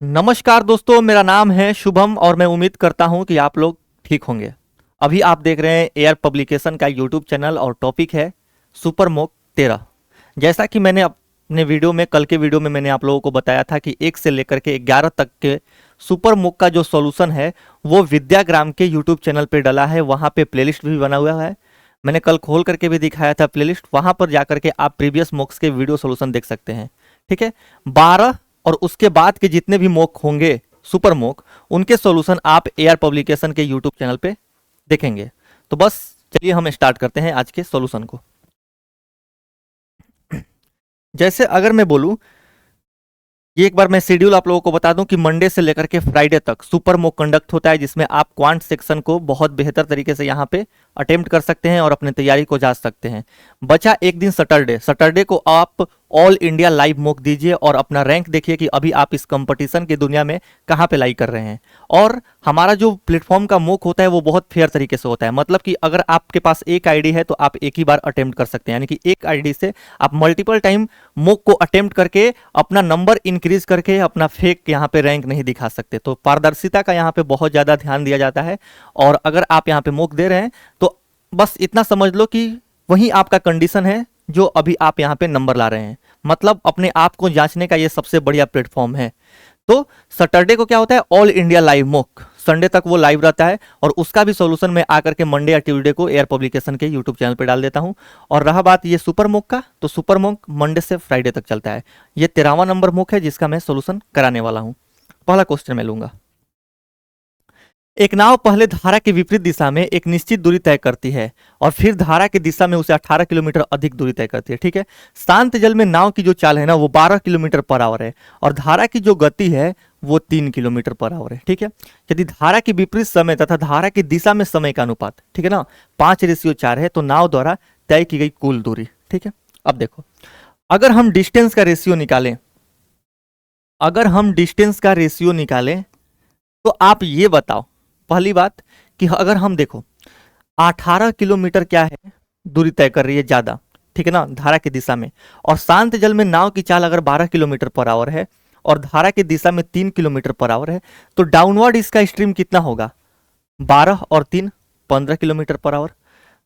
नमस्कार दोस्तों, मेरा नाम है शुभम और मैं उम्मीद करता हूं कि आप लोग ठीक होंगे। अभी आप देख रहे हैं एयर पब्लिकेशन का यूट्यूब चैनल और टॉपिक है सुपर मोक 13। जैसा कि मैंने अपने वीडियो में कल के वीडियो में मैंने आप लोगों को बताया था कि 1 से लेकर के 11 तक के सुपर मोक का जो सॉल्यूशन है वो विद्याग्राम के यूट्यूब चैनल पे डला है। वहाँ पे प्लेलिस्ट भी बना हुआ है। मैंने कल खोल करके भी दिखाया था प्लेलिस्ट, वहाँ पर जाकर के आप प्रीवियस मोक्स के वीडियो सॉल्यूशन देख सकते हैं। ठीक है, 12 और उसके बाद के जितने भी मोक होंगे सुपर मोक, उनके सॉल्यूशन आप एआर पब्लिकेशन के यूट्यूब चैनल पे देखेंगे। तो बस चलिए हम स्टार्ट करते हैं आज के सॉल्यूशन को। जैसे अगर मैं बोलूं, ये एक बार मैं शेड्यूल आप लोगों को बता दूं कि मंडे से लेकर के फ्राइडे तक सुपर मोक कंडक्ट होता है, जिसमें आप क्वांट सेक्शन को बहुत बेहतर तरीके से यहाँ पे अटेम्प्ट कर सकते हैं और अपने तैयारी को जांच सकते हैं। बचा एक दिन सैटरडे को आप ऑल इंडिया लाइव मोक दीजिए और अपना रैंक देखिए कि अभी आप इस कंपटीशन की दुनिया में कहाँ पे लाइक कर रहे हैं। और हमारा जो प्लेटफॉर्म का मोक होता है वो बहुत फेयर तरीके से होता है, मतलब कि अगर आपके पास एक आईडी है तो आप एक ही बार अटेम्प्ट कर सकते हैं, यानी कि एक आईडी से आप मल्टीपल टाइम मोक को अटेम्प्ट करके अपना नंबर इंक्रीज करके अपना फेक यहाँ पे रैंक नहीं दिखा सकते। तो पारदर्शिता का यहाँ पे बहुत ज़्यादा ध्यान दिया जाता है। और अगर आप यहाँ पे मोक दे रहे हैं तो बस इतना समझ लो कि वही आपका कंडीशन है जो अभी आप यहाँ पे नंबर ला रहे हैं। मतलब अपने आप को जांचने का ये सबसे बढ़िया प्लेटफॉर्म है। तो सैटरडे को क्या होता है, all India live mock, Sunday तक वो लाइव रहता है और उसका भी सॉल्यूशन मैं आकर के मंडे या ट्यूसडे को एयर पब्लिकेशन के यूट्यूब चैनल पे डाल देता हूं। और रहा बात ये सुपर मोक का, तो सुपर मोक मंडे से फ्राइडे तक चलता है। ये 13वां नंबर मोक है जिसका मैं सॉल्यूशन कराने वाला हूं। पहला क्वेश्चन मैं लूंगा। एक नाव पहले धारा के विपरीत दिशा में एक निश्चित दूरी तय करती है और फिर धारा की दिशा में उसे 18 किलोमीटर अधिक दूरी तय करती है। ठीक है, शांत जल में नाव की जो चाल है ना वो 12 किलोमीटर पर आवर है और धारा की जो गति है वो 3 किलोमीटर पर आवर है। ठीक है, यदि धारा की विपरीत समय तथा धारा की दिशा में समय का अनुपात, ठीक है ना, 5:4 है, तो नाव द्वारा तय की गई कुल दूरी। ठीक है, अब देखो, अगर हम डिस्टेंस का रेशियो निकालें तो आप ये बताओ, पहली बात कि अगर हम देखो 18 किलोमीटर क्या है दूरी तय कर रही है ज्यादा, ठीक है ना, धारा की दिशा में, और शांत जल में नाव की चाल अगर 12 किलोमीटर पर आवर है और धारा की दिशा में 3 किलोमीटर पर आवर है, तो डाउनवर्ड इसका स्ट्रीम कितना होगा, 12 और 3 15 किलोमीटर पर आवर।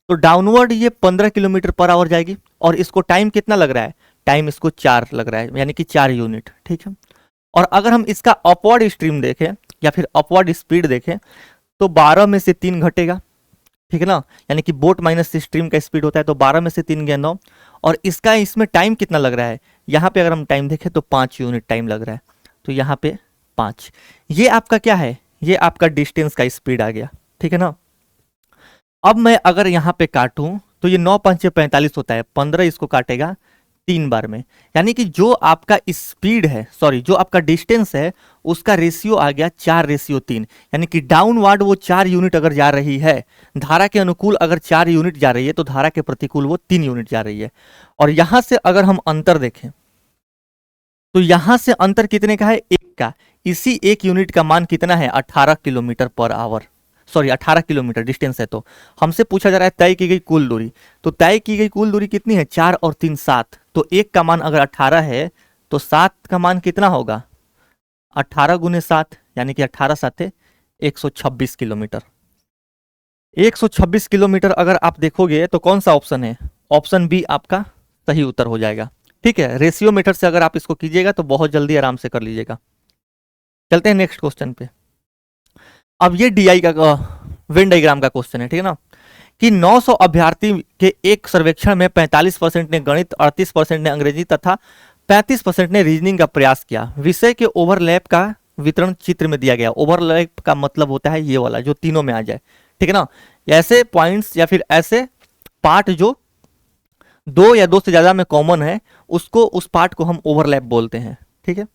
तो डाउनवर्ड ये 15 किलोमीटर पर आवर जाएगी और इसको टाइम कितना लग रहा है, टाइम इसको 4 लग रहा है, यानी कि 4 यूनिट। ठीक है, और अगर हम इसका अपवर्ड स्ट्रीम देखें या फिर अपवर्ड स्पीड देखें तो 12 में से 3 घटेगा, ठीक है ना, यानी कि बोट माइनस स्ट्रीम का स्पीड होता है, तो 12 में से 3 गया 9। और इसका इसमें टाइम कितना लग रहा है, यहाँ पे अगर हम टाइम देखें तो 5 यूनिट टाइम लग रहा है, तो यहाँ पे 5। ये आपका क्या है, ये आपका डिस्टेंस का स्पीड आ गया। ठीक है ना, अब मैं अगर यहाँ पे काटूं तो ये 9 5 45 होता है, 15 इसको काटेगा 3 बार में, यानी कि जो आपका स्पीड है, सॉरी जो आपका डिस्टेंस है उसका रेशियो आ गया 4:3, यानी कि डाउनवर्ड वो 4 यूनिट अगर जा रही है, धारा के अनुकूल अगर 4 यूनिट जा रही है तो धारा के प्रतिकूल वो 3 यूनिट जा रही है। और यहां से अगर हम अंतर देखें तो यहां से अंतर कितने का है, 1 का। इसी 1 यूनिट का मान कितना है, 18 kilometre per hour, sorry 18 kilometre distance है। तो हमसे पूछा जा रहा है तय की गई कुल दूरी, तो तय की गई कुल दूरी कितनी है, 4 और 3 7, तो 1 का मान अगर 18 है तो 7 का मान कितना होगा, 18 गुने 7, यानी कि 18 साथे 126 किलोमीटर। 126 किलोमीटर अगर आप देखोगे तो कौन सा ऑप्शन है, ऑप्शन बी आपका सही उत्तर हो जाएगा। ठीक है, रेशियो मेथड से अगर आप इसको कीजिएगा तो बहुत जल्दी आराम से कर लीजिएगा। चलते हैं नेक्स्ट क्वेश्चन पे। अब ये डीआई का वेन डायग्राम का क्वेश्चन है, ठीक है ना, कि 900 अभ्यर्थी के एक सर्वेक्षण में 45% ने गणित, 38% ने अंग्रेजी तथा 35% ने रीजनिंग का प्रयास किया। विषय के ओवरलैप का वितरण चित्र में दिया गया। ओवरलैप का मतलब होता है ये वाला जो तीनों में आ जाए, ठीक है ना, ऐसे पॉइंट्स या फिर ऐसे पार्ट जो 2 या 2 से ज्यादा में कॉमन है, उसको उस पार्ट को हम ओवरलैप बोलते हैं। ठीक है,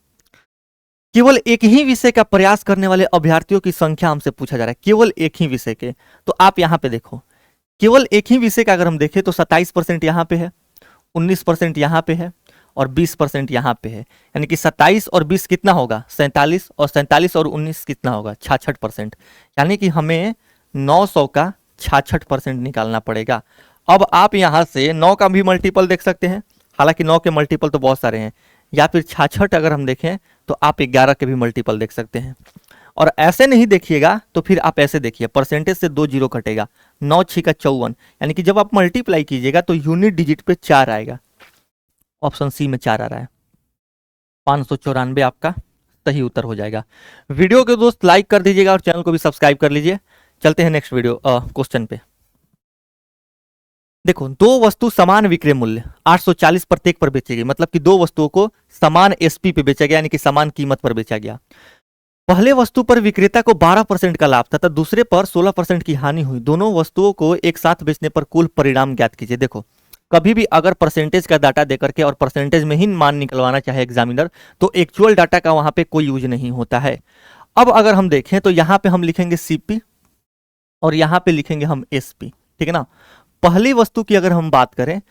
केवल एक ही विषय का प्रयास करने वाले अभ्यर्थियों की संख्या हमसे पूछा जा रहा है, केवल एक ही विषय के। तो आप यहां पे देखो, केवल एक ही विषय का अगर हम देखें तो 27% यहाँ पे है, 19% यहाँ पे है और 20% यहाँ पे है, यानी कि 27 और 20 कितना होगा, 47, और 47 और 19 कितना होगा, 66%। यानी कि हमें 900 का 66% निकालना पड़ेगा। अब आप यहाँ से 9 का भी मल्टीपल देख सकते हैं, हालांकि 9 के मल्टीपल तो बहुत सारे हैं, या फिर 66 अगर हम देखें तो आप 11 के भी मल्टीपल देख सकते हैं। और ऐसे नहीं देखिएगा तो फिर आप ऐसे देखिए, परसेंटेज से 2 जीरो कटेगा, 9 6 का 54, यानी कि जब आप मल्टीप्लाई कीजिएगा तो यूनिट डिजिट पे 4 आएगा। ऑप्शन सी में 4 आ रहा है, 594 आपका सही उत्तर हो जाएगा। वीडियो के दोस्त लाइक कर दीजिएगा और चैनल को भी सब्सक्राइब कर लीजिए। चलते हैं नेक्स्ट वीडियो क्वेश्चन पे। देखो, दो वस्तु समान विक्रय मूल्य 840 प्रत्येक पर बेची गई, मतलब कि दो वस्तुओं को समान एसपी पे बेचा गया, यानी कि समान कीमत पर बेचा गया। पहले वस्तु पर विक्रेता को 12% का लाभ तथा दूसरे पर 16% की हानि हुई। दोनों वस्तुओं को एक साथ बेचने पर कुल परिणाम ज्ञात कीजिए। देखो, कभी भी अगर परसेंटेज का डाटा देकर के और परसेंटेज में ही मान निकलवाना चाहे एग्जामिनर, तो एक्चुअल डाटा का वहां पे कोई यूज नहीं होता है। अब अगर हम देखें तो यहां पे हम लिखेंगे सीपी और यहां पे लिखेंगे हम एसपी, ठीक है ना। पहली वस्तु की अगर हम बात करें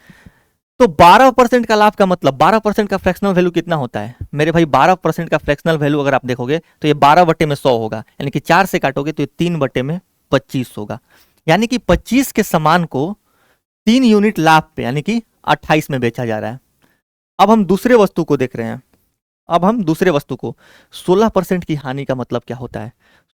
तो 12% का लाभ का मतलब 12% का फ्रैक्शनल वैल्यू कितना होता है मेरे भाई? 12% का फ्रैक्शनल वैल्यू अगर आप देखोगे तो ये 12 बटे में 100 होगा, यानी कि 4 से काटोगे तो ये 3 बटे में 25 होगा, यानी कि 25 के समान को 3 यूनिट लाभ पे यानी कि 28 में बेचा जा रहा है। अब हम दूसरे वस्तु को देख रहे हैं। अब हम दूसरे वस्तु को 16% की हानि का मतलब क्या होता है?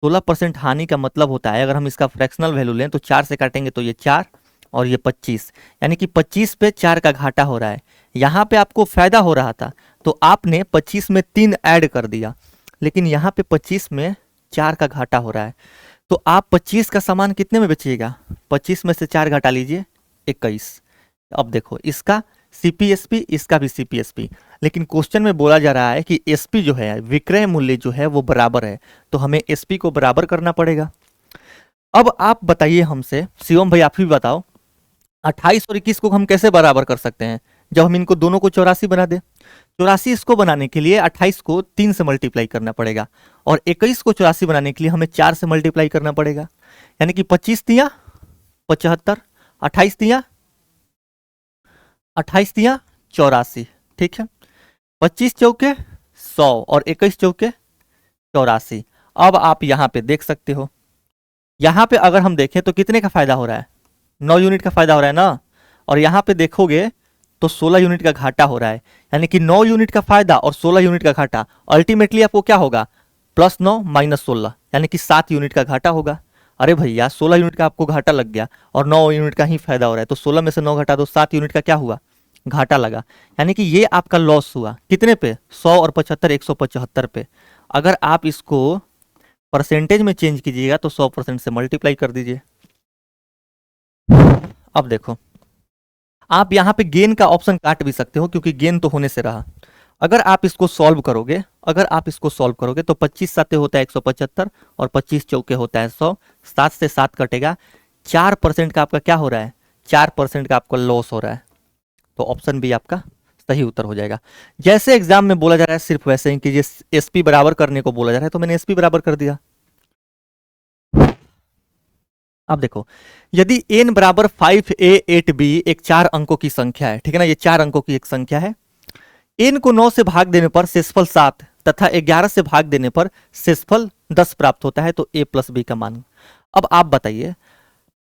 16% हानि का मतलब होता है, अगर हम इसका फ्रैक्शनल वैल्यू लें तो 4 से काटेंगे तो ये 4 और ये 25, यानी कि 25 पे 4 का घाटा हो रहा है। यहां पे आपको फायदा हो रहा था तो आपने 25 में 3 ऐड कर दिया, लेकिन यहां पे 25 में 4 का घाटा हो रहा है, तो आप 25 का सामान कितने में बेचिएगा? 25 में से 4 घटा लीजिए, 21। अब देखो, इसका सीपीएसपी, इसका भी सीपीएसपी, लेकिन क्वेश्चन में बोला जा रहा है कि एसपी जो है, विक्रय मूल्य जो है वो बराबर है, तो हमें एसपी को बराबर करना पड़ेगा। अब आप बताइए हमसे, शिवम भाई आप ही बताओ, 28 और 21 को हम कैसे बराबर कर सकते हैं जब हम इनको दोनों को 84 बना दे? 84 इसको बनाने के लिए 28 को 3 से मल्टीप्लाई करना पड़ेगा और 21 को 84 बनाने के लिए हमें 4 से मल्टीप्लाई करना पड़ेगा, यानी कि 25 तिया 75, 28 तिया 84, ठीक है। 25 चौके 100 और 21 चौके 84। अब आप यहां पे देख सकते हो, यहां पे अगर हम देखें तो कितने का फायदा हो रहा है? 9 यूनिट का फायदा हो रहा है ना, और यहां पे देखोगे तो 16 यूनिट का घाटा हो रहा है, यानी कि 9 यूनिट का फायदा और 16 यूनिट का घाटा, अल्टीमेटली आपको क्या होगा? +9 -16, यानी कि 7 यूनिट का घाटा होगा। अरे भैया, 16 यूनिट का आपको घाटा लग गया और 9 यूनिट का ही फायदा हो रहा है, तो 16 में से 9 घटा दो, 7 यूनिट का क्या हुआ? घाटा लगा, यानी कि ये आपका लॉस हुआ। कितने पे? 100 और 75, 175 पे। अगर आप इसको परसेंटेज में चेंज कीजिएगा तो 100% से मल्टीप्लाई कर दीजिए। अब देखो, आप यहां पे गेन का ऑप्शन काट भी सकते हो क्योंकि गेन तो होने से रहा। अगर आप इसको सॉल्व करोगे, तो 25 साते होता है 175 और 25 चौके होता है 100, 7 से 7 कटेगा, 4% का आपका क्या हो रहा है? 4% का आपका लॉस हो रहा है, तो ऑप्शन बी आपका सही उत्तर हो जाएगा। जैसे एग्जाम में बोला जा रहा है सिर्फ वैसे ही कीजिए, एसपी बराबर करने को बोला जा रहा है तो मैंने एसपी बराबर कर दिया। अब देखो, यदि n बराबर 5a 8b एक 4 अंकों की संख्या है, ठीक है ना, ये 4 अंकों की एक संख्या है, n को 9 से भाग देने पर शेषफल 7 तथा 11 से भाग देने पर शेषफल 10 प्राप्त होता है, तो a + b का मान। अब आप बताइए,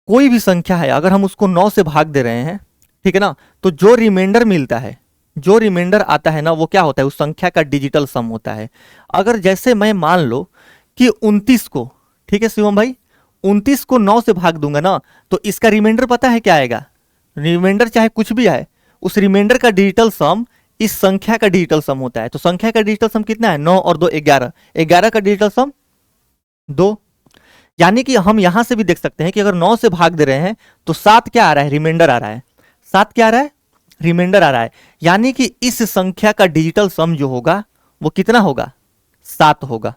कोई भी संख्या है अगर हम उसको 9 से भाग दे रहे हैं, ठीक है ना, तो जो रिमाइंडर मिलता है, जो रिमाइंडर आता है ना, वो क्या होता है? उस संख्या का डिजिटल सम होता है। अगर जैसे मैं मान लो कि 29 को, ठीक है शिवम भाई, 29 को 9 से भाग दूंगा ना, तो इसका रिमाइंडर पता है क्या आएगा? रिमाइंडर चाहे कुछ भी आए, उस रिमाइंडर का डिजिटल सम इस संख्या का डिजिटल सम होता है। तो संख्या का डिजिटल सम कितना है? 9 और 2 11, 11 का डिजिटल सम 2, यानी कि हम यहां से भी देख सकते हैं कि अगर 9 से भाग दे रहे हैं तो 7 क्या आ रहा है? रिमाइंडर आ रहा है। 7 क्या आ रहा है? रिमाइंडर आ रहा है, यानी कि इस संख्या का डिजिटल सम जो होगा वो कितना होगा? 7 होगा।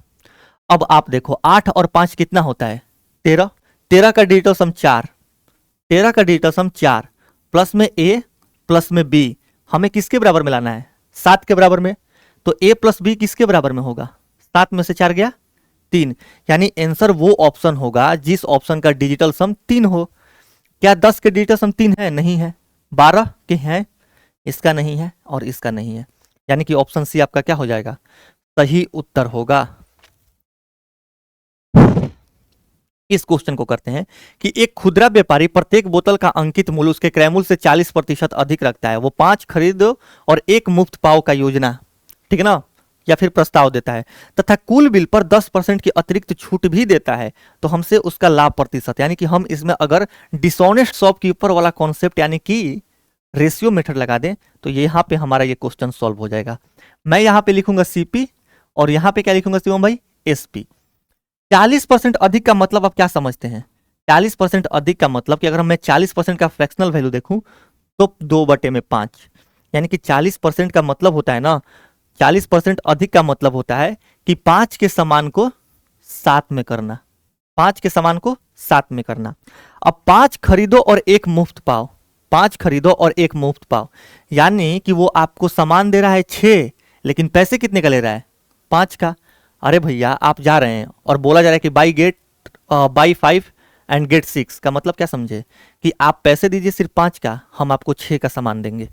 अब आप देखो, 8 और 5 कितना होता है? 13, 13 का डिजिटल सम 4, 13 का डिजिटल सम 4, प्लस में a प्लस में b, हमें किसके बराबर में लाना है? 7 के बराबर में। तो a + b किसके बराबर में होगा? 7 में से 4 गया 3, यानी आंसर वो ऑप्शन होगा जिस ऑप्शन का डिजिटल सम 3 हो। क्या 10 के डिजिटल सम 3 है? नहीं है। 12 के हैं? इसका नहीं है और इसका नहीं है, यानी कि ऑप्शन सी आपका क्या हो जाएगा? सही उत्तर होगा। इस क्वेश्चन को करते हैं कि एक खुदरा व्यापारी प्रत्येक बोतल का अंकित मूल्य उसके क्रय मूल्य से 40% अधिक रखता है, वो 5 खरीदो और 1 मुफ्त पाओ का योजना, ठीक है ना, या फिर प्रस्ताव देता है तथा कुल बिल पर 10% की अतिरिक्त छूट भी देता है तो हमसे उसका लाभ प्रतिशत, यानी कि हम इसमें अगर डिसऑनेस्ट शॉपकीपर वाला कॉन्सेप्ट यानी कि रेशियो मेथड लगा दें तो यहाँ पे हमारा ये क्वेश्चन सॉल्व हो जाएगा। मैं यहाँ पे लिखूंगा सीपी और यहाँ पे क्या लिखूंगा शिवम भाई, एसपी। 40% अधिक का मतलब आप क्या समझते हैं? 40% अधिक का मतलब कि अगर मैं 40% का फ्रैक्शनल वैल्यू देखूं तो 2/5, यानी कि 40% का मतलब होता है ना, 40% अधिक का मतलब होता है कि 5 के समान को 7 में करना, 5 के समान को 7 में करना। अब 5 खरीदो और 1 मुफ्त पाओ, 5 खरीदो और 1 मुफ्त पाओ, यानी कि वो आपको सामान दे रहा है 6, लेकिन पैसे कितने का ले रहा है? 5 का। अरे भैया आप जा रहे हैं और बोला जा रहा है कि बाई 5 एंड गेट 6 का मतलब क्या समझे कि आप पैसे दीजिए सिर्फ 5 का, हम आपको 6 का सामान देंगे,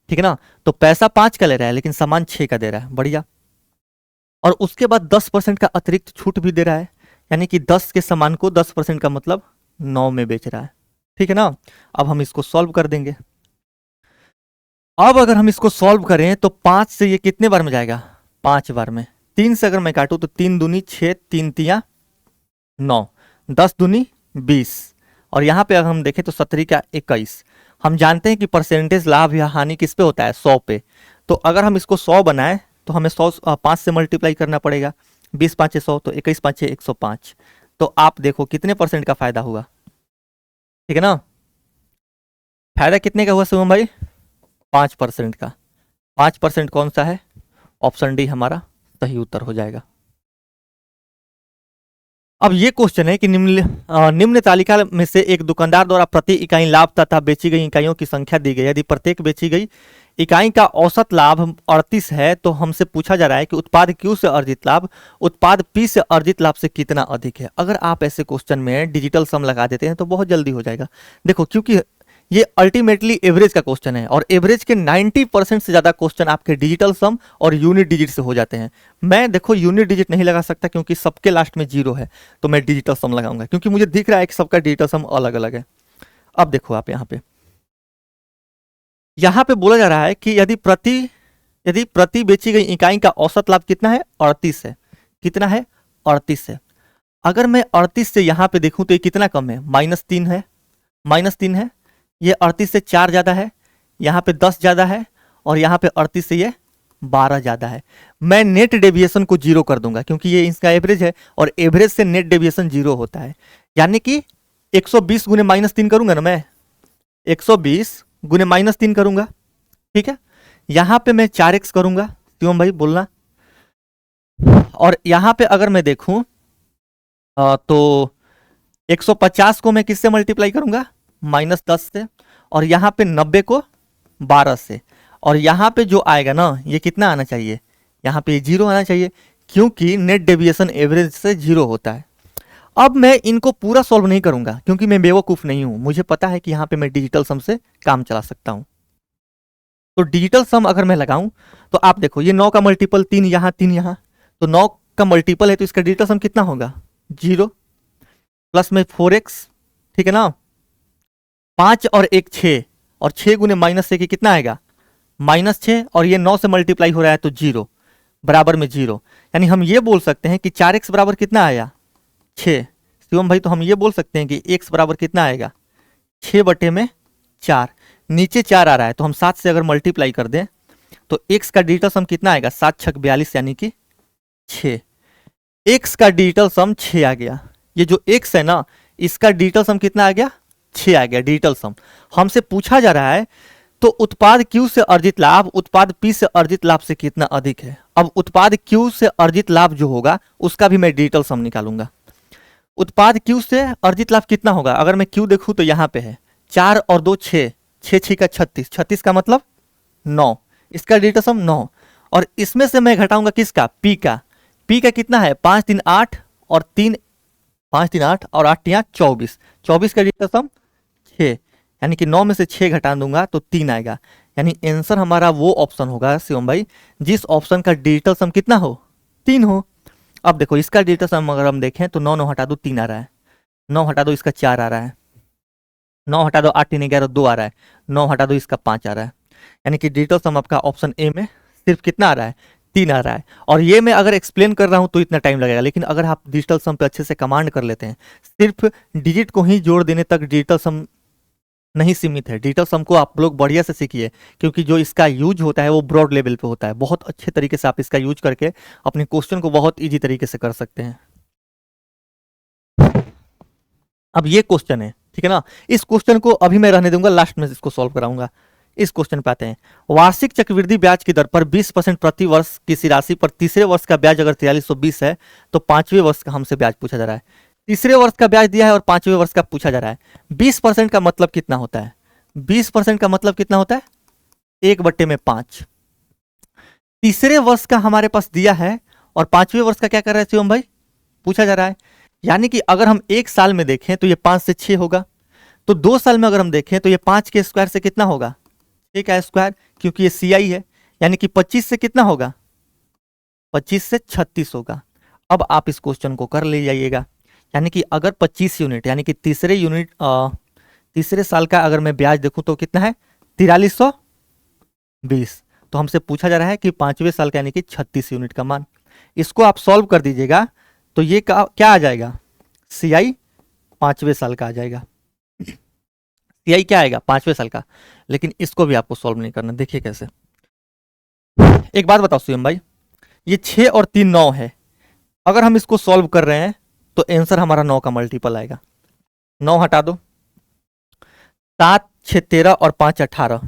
ठीक है ना। तो पैसा 5 का ले रहा है लेकिन सामान 6 का दे रहा है, बढ़िया। और उसके बाद 10% का अतिरिक्त छूट भी दे रहा है, यानी कि 10 के सामान को 10% का मतलब 9 में बेच रहा है, ठीक है ना। अब हम इसको सॉल्व कर देंगे। अब अगर हम इसको सॉल्व करें तो 5 से ये कितने बार में जाएगा? 5 बार में। 3 से अगर मैं काटूं तो 3 दूनी 6, 3 तिया 9, 10 दूनी 20, और यहां पे अगर हम देखें तो 17 का 21। हम जानते हैं कि परसेंटेज लाभ या हानि किस पे होता है? 100 पे। तो अगर हम इसको 100 बनाए तो हमें 100 5 से मल्टीप्लाई करना पड़ेगा, 20 5 100 तो 21 5 105। तो आप देखो कितने परसेंट का फायदा हुआ, ठीक है ना। फायदा कितने का हुआ शिवम भाई? 5% का। 5% कौन सा है? ऑप्शन डी हमारा सही उत्तर हो जाएगा। अब ये क्वेश्चन है कि निम्न तालिका में से एक दुकानदार द्वारा प्रति इकाई लाभ तथा बेची गई इकाइयों की संख्या दी गई। यदि प्रत्येक बेची गई इकाई का औसत लाभ 38 है तो हमसे पूछा जा रहा है कि उत्पाद Q से अर्जित लाभ उत्पाद P से अर्जित लाभ से कितना अधिक है। अगर आप ऐसे क्वेश्चन में डिजिटल सम लगा देते हैं तो बहुत जल्दी हो जाएगा। देखो क्योंकि ये अल्टीमेटली एवरेज का क्वेश्चन है और एवरेज के 90% से ज्यादा क्वेश्चन आपके डिजिटल सम और यूनिट डिजिट से हो जाते हैं। मैं देखो यूनिट डिजिट नहीं लगा सकता क्योंकि सबके लास्ट में 0 है, तो मैं डिजिटल सम लगाऊंगा क्योंकि मुझे दिख रहा है कि सबका डिजिटल सम अलग अलग है। अब देखो आप यहाँ पे बोला जा रहा है कि यदि प्रति बेची गई इकाई का औसत लाभ कितना है? 38 है। कितना है? 38 है। अगर मैं 38 से यहाँ पे देखूं तो ये कितना कम है? -3 है, -3 है। ये 38 से 4 ज्यादा है, यहाँ पे 10 ज्यादा है, और यहाँ पे 38 से ये 12 ज्यादा है। मैं नेट डेविएशन को 0 कर दूंगा क्योंकि ये इसका एवरेज है और एवरेज से नेट डेविएशन 0 होता है, यानी कि 120 गुने -3 करूंगा ना, मैं 120 गुने -3 करूंगा, ठीक है। यहां पे मैं 4x करूंगा, शिवम भाई बोलना। और यहां पे अगर मैं देखूं तो 150 को मैं किससे मल्टीप्लाई करूंगा? -10 से, और यहां पे 90 को 12 से, और यहां पे जो आएगा ना ये कितना आना चाहिए? यहां पे 0 आना चाहिए क्योंकि नेट डेविएशन एवरेज से 0 होता है। अब मैं इनको पूरा सॉल्व नहीं करूंगा क्योंकि मैं बेवकूफ नहीं हूं, मुझे पता है कि यहां पे मैं डिजिटल सम से काम चला सकता हूं। तो डिजिटल सम अगर मैं लगाऊं तो आप देखो ये 9 का मल्टीपल 3 यहां 3 यहां, तो 9 का मल्टीपल है तो इसका डिजिटल सम कितना होगा? 0 प्लस में 4x, ठीक है ना। 5 और 1 6, और 6 गुने -6 कितना आएगा? -6, और ये 9 से मल्टीप्लाई हो रहा है तो 0 बराबर में 0, यानी हम ये बोल सकते हैं कि 4x बराबर कितना आया? 6। शिवम भाई तो हम ये बोल सकते हैं कि x बराबर कितना आएगा? 6/4। नीचे 4 आ रहा है तो हम 7 से अगर मल्टीप्लाई कर दें तो x का डिजिटल सम कितना आएगा? 7 6 42, यानी कि 6। x का डिजिटल सम 6 आ गया। ये जो x है ना इसका डिजिटल सम कितना आ गया? 6 आ गया डिजिटल सम। हमसे पूछा जा रहा है तो उत्पाद Q से अर्जित लाभ उत्पाद P से अर्जित लाभ से कितना अधिक है। अब उत्पाद Q से अर्जित लाभ जो होगा उसका भी मैं डिजिटल सम निकालूंगा। उत्पाद Q से अर्जित लाभ कितना होगा? अगर मैं Q देखूं तो यहां पे है 4 और 2 6, 6 6 का 36, 36 का मतलब 9, इसका डिजिटल सम 9, और इसमें से मैं घटाऊंगा किसका? P का। P का कितना है? 5 3 8 और 3 5 3 8 और 8 3 24, 24 का डिजिटल सम 6, यानी कि 9 में से 6 घटा दूंगा तो 3 आएगा, यानी आंसर हमारा वो ऑप्शन होगा शिवम भाई जिस ऑप्शन का डिजिटल सम कितना हो? 3 हो। अब देखो इसका डिजिटल सम अगर हम देखें तो 9 9 हटा दो 3 आ रहा है, 9 हटा दो इसका 4 आ रहा है, 9 हटा दो 8 3 11 2 आ रहा है, 9 हटा दो इसका 5 आ रहा है, यानी कि डिजिटल सम आपका ऑप्शन ए में सिर्फ कितना आ रहा है? 3 आ रहा है। और ये मैं अगर एक्सप्लेन कर रहा हूं तो इतना टाइम लगेगा, लेकिन अगर आप डिजिटल सम पे अच्छे से कमांड कर लेते हैं, सिर्फ डिजिट को ही जोड़ देने तक डिजिटल सम नहीं सीमित है। डिजिटल सम को आप लोग बढ़िया से सीखिए, क्योंकि जो इसका यूज होता है वो ब्रॉड लेवल पे होता है। बहुत अच्छे तरीके से आप इसका यूज करके अपने क्वेश्चन को बहुत ईजी तरीके से कर सकते हैं। अब ये क्वेश्चन है, ठीक है ना, इस क्वेश्चन को अभी मैं रहने दूंगा, लास्ट में इसको सॉल्व कराऊंगा। इस क्वेश्चन पे आते हैं। वार्षिक चक्रवृद्धि ब्याज की दर पर 20% प्रति वर्ष किसी राशि पर तीसरे वर्ष का ब्याज अगर 4320 है तो पांचवें वर्ष का हमसे ब्याज पूछा जा रहा है। तीसरे वर्ष का ब्याज दिया है और पांचवें वर्ष का पूछा जा रहा है। 20% का मतलब कितना होता है? 20% का मतलब कितना होता है? 1/5। तीसरे वर्ष का हमारे पास दिया है और पांचवें वर्ष का क्या कर रहे हैं शिवम भाई? पूछा जा रहा है। यानी कि अगर हम 1 साल में देखें तो ये 5 से 6 होगा, तो 2 साल में अगर हम देखें तो ये 5 के स्क्वायर से कितना होगा? 6 का स्क्वायर, क्योंकि ये CI है। यानी कि 25 से कितना होगा? 25 से 36 होगा। अब आप इस क्वेश्चन को कर ले जाइएगा। यानी कि अगर 25 यूनिट, यानी कि तीसरे साल का अगर मैं ब्याज देखूं तो कितना है? 4320। तो हमसे पूछा जा रहा है कि पांचवें साल का यानी कि 36 यूनिट का मान। इसको आप सॉल्व कर दीजिएगा तो ये क्या आ जाएगा? CI पांचवें साल का आ जाएगा। CI क्या आएगा? पांचवें साल का। लेकिन इसको भी आपको सॉल्व नहीं करना। देखिए कैसे। एक बात बताओ शिवम भाई, ये 6 और 3 9 है। अगर हम इसको सॉल्व कर रहे हैं तो आंसर हमारा 9 का मल्टीपल आएगा। 9 हटा दो, 7 6 13 और 5 18,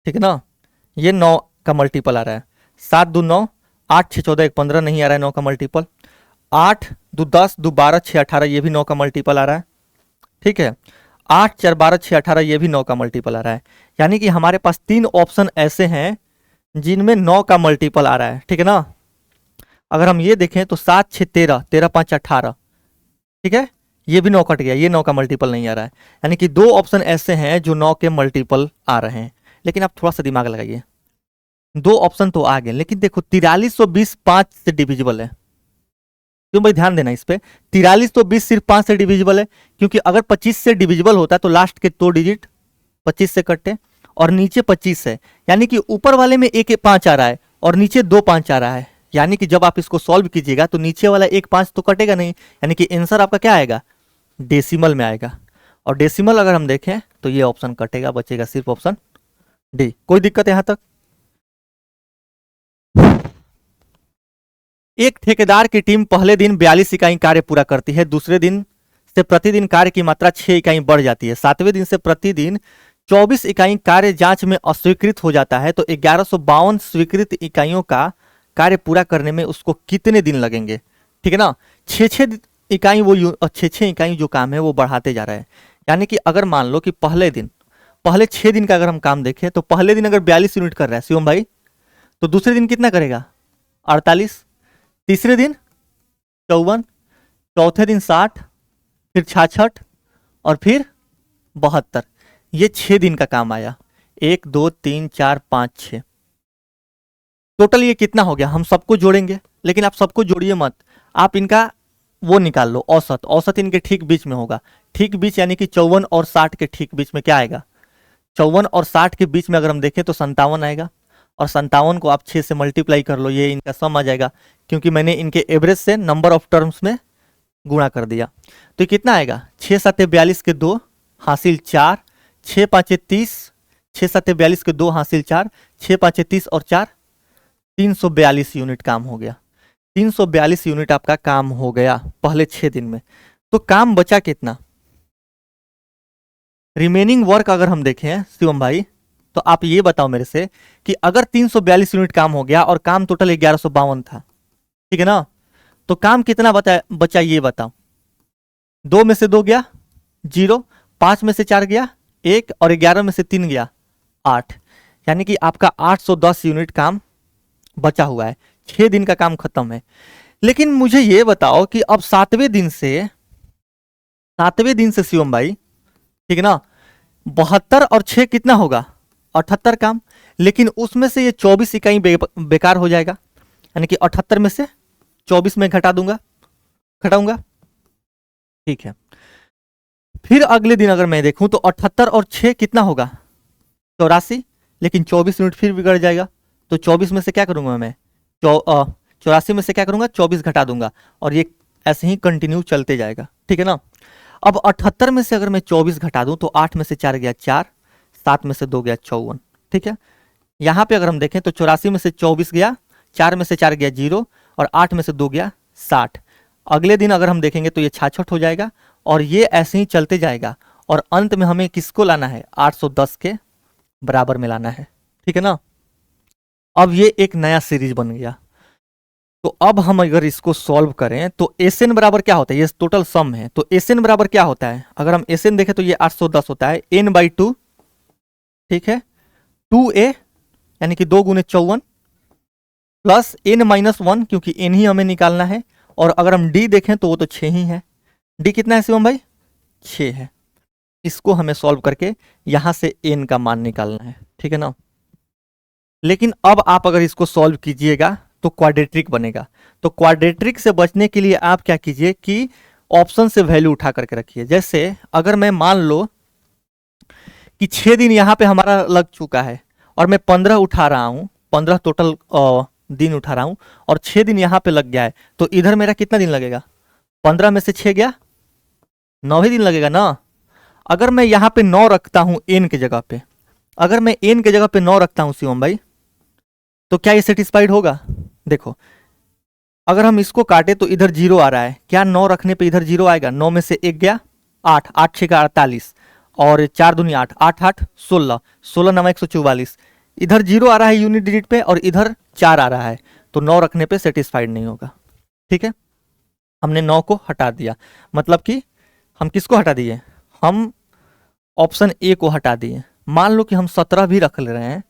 ठीक है ना। ये 9 का मल्टीपल आ रहा है। 7 2 9, 8 6 14 1 15 नहीं आ रहा है 9 का मल्टीपल। 8 2 10 2 12 6 18 ये भी 9 का मल्टीपल आ रहा है, ठीक है। 8 4 12 6 18 ये भी 9 का मल्टीपल आ रहा है। यानी कि हमारे पास 3 ऑप्शन ऐसे हैं जिनमें 9 का मल्टीपल आ रहा है, ठीक है ना। अगर हम ये देखें तो 7 6 13 13 5 18, ठीक है, ये भी 9 कट गया, ये 9 का मल्टीपल नहीं आ रहा है। यानी कि 2 ऑप्शन ऐसे हैं जो 9 के मल्टीपल आ रहे हैं। लेकिन आप थोड़ा सा दिमाग लगाइए, 2 ऑप्शन तो आ गए, लेकिन देखो 4320 5 से डिविजिबल है। क्यों भाई? ध्यान देना इस पे। 4320 सिर्फ 5 से डिविजिबल है, क्योंकि अगर 25 से डिविजिबल होता तो लास्ट के 2 डिजिट 25 से कटते, और नीचे 25 है। यानी कि ऊपर वाले में 1 5 आ रहा है और नीचे 2 5 आ रहा है। यानी कि जब आप इसको सॉल्व कीजिएगा तो नीचे वाला 1 5 तो कटेगा नहीं। यानी कि आंसर आपका क्या आएगा? डेसिमल में आएगा। और डेसिमल अगर हम देखें तो ये ऑप्शन कटेगा, बचेगा सिर्फ ऑप्शन डी। कोई दिक्कत है यहां तक? एक ठेकेदार की टीम पहले दिन 42 इकाई कार्य पूरा करती है। दूसरे दिन से प्रतिदिन कार्य की मात्रा 6 इकाई बढ़ जाती है। सातवें दिन से प्रतिदिन 24 इकाई कार्य जांच में अस्वीकृत हो जाता है। तो 1152 स्वीकृत इकाइयों का कार्य पूरा करने में उसको कितने दिन लगेंगे? ठीक है ना। 6 इकाई वो 6 इकाई जो काम है वो बढ़ाते जा रहे हैं। यानी कि अगर मान लो कि पहले 6 दिन का अगर हम काम देखें तो पहले दिन अगर 42 यूनिट कर रहा है शिवम भाई, तो दूसरे दिन कितना करेगा? 48, तीसरे दिन 54, चौथे दिन 60, फिर 66 और फिर 72। ये 6 दिन का काम आया। 1 2 3 4 5 6, टोटल ये कितना हो गया? हम सबको जोड़ेंगे, लेकिन आप सबको जोड़िए मत, आप इनका वो निकाल लो, औसत। औसत इनके ठीक बीच में होगा। ठीक बीच यानी कि 54 और 60 के ठीक बीच में क्या आएगा? 54 और 60 के बीच में अगर हम देखें तो 57 आएगा। और 57 को आप 6 से मल्टीप्लाई कर लो, ये इनका सम आ जाएगा, क्योंकि मैंने इनके एवरेज से नंबर ऑफ टर्म्स में गुणा कर दिया। तो ये कितना आएगा? 6 7 42 के 2 हासिल 4, 6 5 30, 6 7 42 के 2 हासिल 4, 6 5 30 और 4 342 यूनिट काम हो गया। 342 यूनिट आपका काम हो गया पहले 6 दिन में। तो काम बचा कितना? रिमेनिंग वर्क अगर हम देखें शिवम भाई, तो आप ये बताओ मेरे से कि अगर 342 यूनिट काम हो गया और काम टोटल 1152 था, ठीक है ना, तो काम कितना बचा ये बताओ। 2 में से 2 गया 0, 5 में से 4 गया 1 और 11 में से 3 गया 8। यानी कि आपका 810 यूनिट काम बचा हुआ है। 6 दिन का काम खत्म है। लेकिन मुझे ये बताओ कि अब 7वें दिन से शिवम भाई, ठीक है ना, 72 और 6 कितना होगा? 78 काम। लेकिन उसमें से ये 24 इकाई बेकार हो जाएगा। यानी कि 78 में से 24 में घटाऊंगा, ठीक है। फिर अगले दिन अगर मैं देखूं तो 78 और 6 कितना होगा? 84। लेकिन 24 यूनिट फिर बिगड़ जाएगा। तो 24 में से क्या करूंगा मैं? 84 में से क्या करूंगा, 24 घटा दूंगा और ये ऐसे ही कंटिन्यू चलते जाएगा, ठीक है ना। अब 78 में से अगर मैं 24 घटा दूं तो 8 में से 4 गया 4, 7 में से 2 गया 54, ठीक है। यहाँ पे अगर हम देखें तो 84 में से 24 गया, 4 में से 4 गया 0 और 8 में से 2 गया 60। अगले दिन अगर हम देखेंगे तो ये 66 हो जाएगा और ये ऐसे ही चलते जाएगा और अंत में हमें किसको लाना है, 810 के बराबर में लाना है, ठीक है ना। अब ये एक नया सीरीज बन गया। तो अब हम अगर इसको सॉल्व करें तो एस एन बराबर क्या होता है, ये टोटल सम है, तो एस एन बराबर क्या होता है, अगर हम एस एन देखें तो ये 810 होता है n/2, ठीक है, 2a यानी कि 2 गुने 54 प्लस n-1 क्योंकि n ही हमें निकालना है। और अगर हम d देखें तो वो तो 6 ही है। d कितना है शिवम भाई, 6 है। इसको हमें सॉल्व करके यहां से n का मान निकालना है, ठीक है ना। लेकिन अब आप अगर इसको सॉल्व कीजिएगा तो क्वाड्रेटिक बनेगा। तो क्वाड्रेटिक से बचने के लिए आप क्या कीजिए कि ऑप्शन से वैल्यू उठा करके रखिए। जैसे अगर मैं मान लो कि 6 दिन यहां पे हमारा लग चुका है और मैं 15 उठा रहा हूं, 15 टोटल दिन उठा रहा हूं और 6 दिन यहां पे लग गया है, तो इधर मेरा कितना दिन लगेगा, 15 में से 6 गया 9 ही दिन लगेगा ना। अगर मैं यहां पे 9 रखता हूं एन के जगह पे, अगर मैं एन के जगह पे 9 रखता हूं शिवम भाई, तो क्या ये सेटिस्फाइड होगा। देखो अगर हम इसको काटे तो इधर 0 आ रहा है, क्या 9 रखने पे इधर 0 आएगा, 9 में से 1 गया 8, 8 6 का 48 और 4 दूनी 8, 8 8 16, 16 9 144, इधर 0 आ रहा है यूनिट डिजिट पे और इधर 4 आ रहा है, तो 9 रखने पे सेटिस्फाइड नहीं होगा, ठीक है। हमने 9 को हटा दिया, मतलब कि हम किसको हटा दिए, हम ऑप्शन ए को हटा दिए। मान लो कि हम 17 भी रख ले रहे हैं,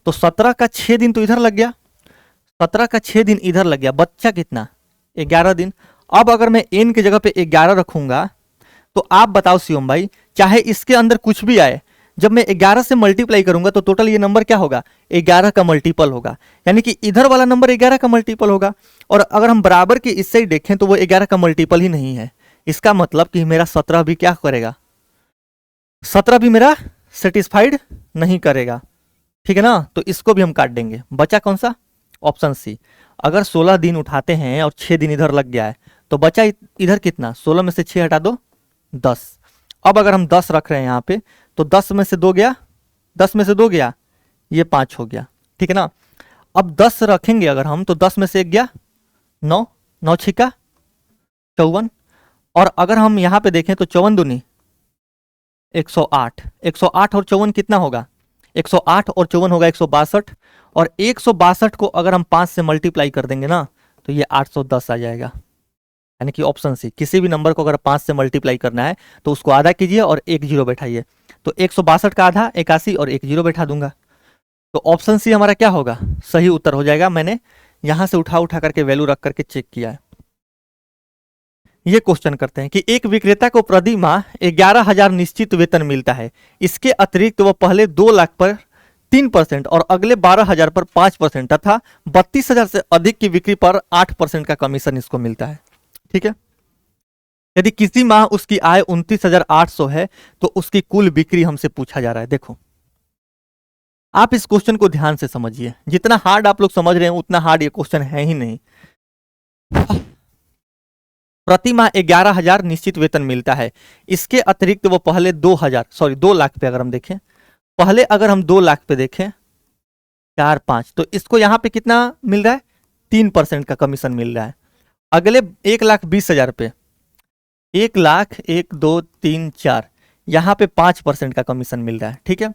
तो 17 का 6 दिन तो इधर लग गया, 17 का 6 दिन इधर लग गया, बच्चा कितना 11 दिन। अब अगर मैं n की जगह पे 11 रखूंगा तो आप बताओ शिवम भाई, चाहे इसके अंदर कुछ भी आए, जब मैं 11 से मल्टीप्लाई करूंगा तो टोटल ये नंबर क्या होगा, 11 का मल्टीपल होगा, यानी कि इधर वाला नंबर 11 का मल्टीपल होगा। और अगर हम बराबर के इससे ही देखें तो वो 11 का मल्टीपल ही नहीं है। इसका मतलब कि मेरा 17 भी क्या करेगा, 17 भी मेरा सेटिस्फाइड नहीं करेगा, ठीक है ना। तो इसको भी हम काट देंगे, बचा कौन सा, ऑप्शन सी। अगर 16 दिन उठाते हैं और 6 दिन इधर लग गया है तो बचा इधर कितना, 16 में से 6 हटा दो 10। अब अगर हम 10 रख रहे हैं यहाँ पे तो 10 में से 2 गया, 10 में से 2 गया, ये 5 हो गया, ठीक है ना। अब 10 रखेंगे अगर हम तो 10 में से 1 गया 9, 9 छिका 54 और अगर हम यहाँ पे देखें तो 54 दूनी 108, 108 और 54 कितना होगा, 108 और 54 होगा 162 और 162 को अगर हम 5 से मल्टीप्लाई कर देंगे ना तो ये 810 आ जाएगा। यानी कि ऑप्शन सी, किसी भी नंबर को अगर 5 से मल्टीप्लाई करना है तो उसको आधा कीजिए और एक जीरो बैठाइए। तो 162 का आधा 81 और एक जीरो बैठा दूंगा, तो ऑप्शन सी हमारा क्या होगा, सही उत्तर हो जाएगा। मैंने यहां से उठा उठा करके वैल्यू रख करके चेक किया है। ये क्वेश्चन करते हैं कि एक विक्रेता को प्रति माह 11,000 निश्चित वेतन मिलता है, इसके अतिरिक्त वह पहले 2 लाख पर 3% और अगले 12,000 पर 5% तथा 32,000 से अधिक की बिक्री पर 8% का कमीशन इसको मिलता है, ठीक है। यदि किसी माह उसकी आय 29,800 है तो उसकी कुल बिक्री हमसे पूछा जा रहा है। देखो आप इस क्वेश्चन को ध्यान से समझिए, जितना हार्ड आप लोग समझ रहे हैं उतना हार्ड ये क्वेश्चन है ही नहीं। प्रति माह 11,000 निश्चित वेतन मिलता है, इसके अतिरिक्त वो पहले 2 लाख पे अगर हम देखें, पहले अगर हम 2 लाख पे देखें 4 5, तो इसको यहां पे कितना मिल रहा है, 3% का कमीशन मिल रहा है। अगले 1,20,000 पे 1 लाख 1 2 3 4, यहां पे 5% का कमीशन मिल रहा है, ठीक है।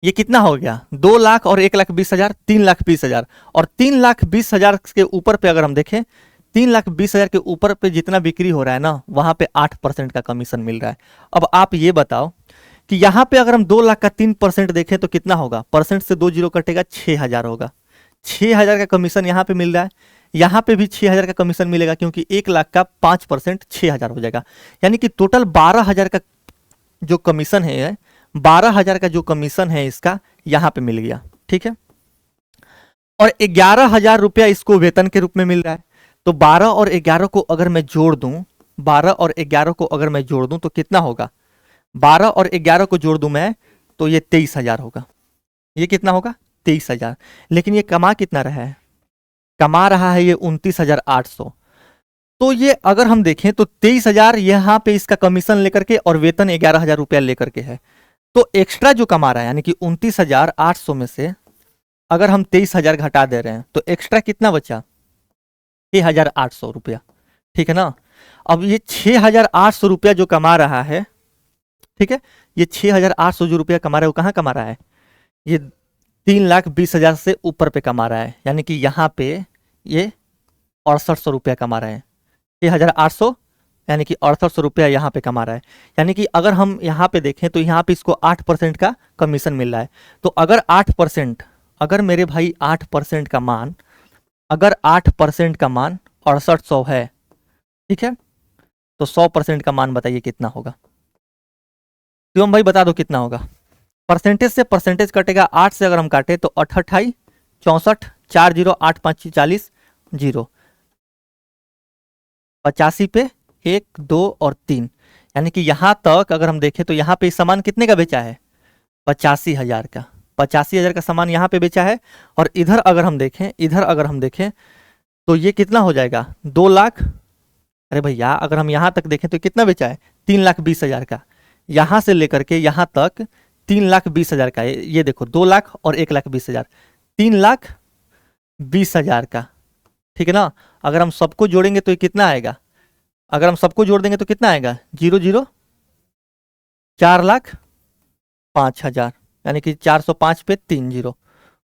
ये कितना हो गया, 2 लाख और 1,20,000, 3,20,000 और 3,20,000 के ऊपर पे अगर हम देखें 3,20,000 के ऊपर पे जितना बिक्री हो रहा है ना वहां पे 8% का कमीशन मिल रहा है। अब आप ये बताओ कि यहां पे अगर हम 2 लाख का 3% देखें तो कितना होगा, परसेंट से 2 जीरो कटेगा 6,000 होगा, 6,000 का कमीशन यहाँ पे मिल रहा है, यहाँ पे भी 6,000 का कमीशन मिलेगा क्योंकि 1 लाख का 5% 6,000 हो जाएगा। यानी कि टोटल 12,000 का जो कमीशन है, 12,000 का जो कमीशन है इसका यहाँ पे मिल गया, ठीक है। और 11,000 रुपया इसको वेतन के रूप में मिल रहा है, तो 12 और 11 को अगर मैं जोड़ दूं, 12 और 11 को अगर मैं जोड़ दूं तो कितना होगा, 12 और 11 को जोड़ दूं मैं तो ये 23,000 होगा। ये कितना होगा, 23,000। लेकिन ये कमा कितना रहा है, कमा रहा है ये 29,800। तो ये अगर हम देखें तो 23,000 यहाँ पे इसका कमीशन लेकर के और वेतन 11,000 रुपया लेकर के है। तो एक्स्ट्रा जो कमा रहा है यानी कि 29,800 में से अगर हम 23,000 घटा दे रहे हैं तो एक्स्ट्रा कितना बचा? 6,800 रुपया। ठीक है ना। अब ये 6,800 रुपया जो कमा रहा है, ठीक है, ये 6,800 जो रुपया कमा रहा है वो कहाँ कमा रहा है? ये 3,20,000 से ऊपर पे कमा रहा है, यानी कि यहाँ पे ये 6800 रुपया कमा रहे हैं। 6,800 यानी कि 6800 रुपया यहाँ पे कमा रहा है। यानी कि अगर हम यहाँ पे देखें तो यहाँ पे इसको 8% का कमीशन मिल रहा है। तो अगर 8%, अगर मेरे भाई 8% का मान, अगर 8% का मान 6800 है, ठीक है, तो 100% का मान बताइए कितना होगा? शिवम भाई बता दो कितना होगा? परसेंटेज से परसेंटेज कटेगा, 8 से अगर हम काटे तो 8 28 64 4 0 8 5 40 0, 85 पे 1 2 और 3, यानी कि यहां तक अगर हम देखें तो यहाँ पे सामान कितने का बेचा है? 85,000 का। 85,000 का सामान यहाँ पे बेचा है। और इधर अगर हम देखें, इधर अगर हम देखें तो ये कितना हो जाएगा? 2 लाख। अरे भैया अगर हम यहाँ तक देखें तो कितना बेचा है? 3,20,000 का। यहाँ से लेकर के यहाँ तक 3,20,000 का। ये देखो 2 लाख और 1,20,000, 3,20,000 का। ठीक है ना। अगर हम सबको जोड़ेंगे तो ये कितना आएगा? अगर हम सबको जोड़ देंगे तो कितना आएगा? 0 0 4,05,000, यानी कि 405 पे 3 0।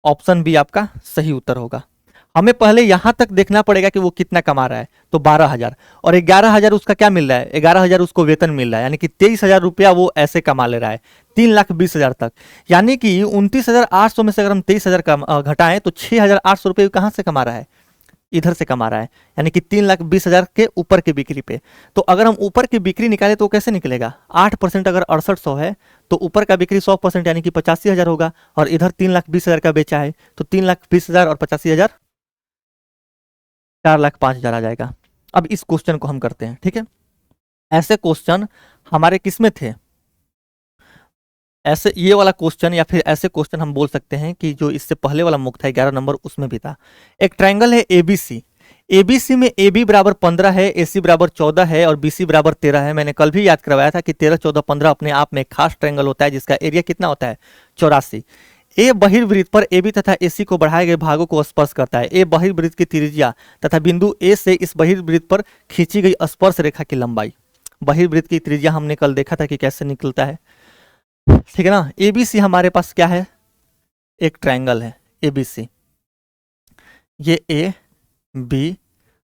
ऑप्शन बी आपका सही उत्तर होगा। हमें पहले यहां तक देखना पड़ेगा कि वो कितना कमा रहा है। तो 12,000 और 11,000 उसका क्या मिल रहा है? 11,000 उसको वेतन मिल रहा है, यानी कि 23,000 रुपया वो ऐसे कमा ले रहा है 3,20,000 तक। यानी कि 29,800 में से अगर हम 23,000 का घटाएं तो 6,800 रुपये कहां से कमा रहा है? इधर से कमा रहा है, यानी कि 3,20,000 के ऊपर की बिक्री पे। तो अगर हम ऊपर की बिक्री निकाले तो कैसे निकलेगा? 8% अगर 6800 है तो ऊपर का बिक्री 100% यानी कि 85,000 होगा। और इधर 3,20,000 का बेचा है तो 3,20,000 और 85,000 4,05,000 आ जाएगा। अब इस क्वेश्चन को हम करते हैं। ठीक है, ऐसे क्वेश्चन हमारे किस में थे? ऐसे ये वाला क्वेश्चन या फिर ऐसे क्वेश्चन हम बोल सकते हैं कि जो इससे पहले वाला मुक्त था 11 नंबर, उसमें भी था। एक ट्रायंगल है एबीसी। एबीसी में AB बराबर 15 है, AC बराबर 14 है और BC बराबर 13 है। मैंने कल भी याद करवाया था कि 13 14 15 अपने आप में एक खास ट्रायंगल होता है जिसका एरिया कितना होता है? 84। ए बहिर्वृत्त पर AB तथा AC को बढ़ाए गए भागों को स्पर्श करता है। ए बहिर्वृत्त की त्रिज्या तथा बिंदु A से इस बहिर्वृत्त पर खींची गई स्पर्श रेखा की लंबाई। बहिर्वृत्त की त्रिज्या हमने कल देखा था कि कैसे निकलता है। ठीक है ना। ABC हमारे पास क्या है? एक ट्रायंगल है ABC। ये A B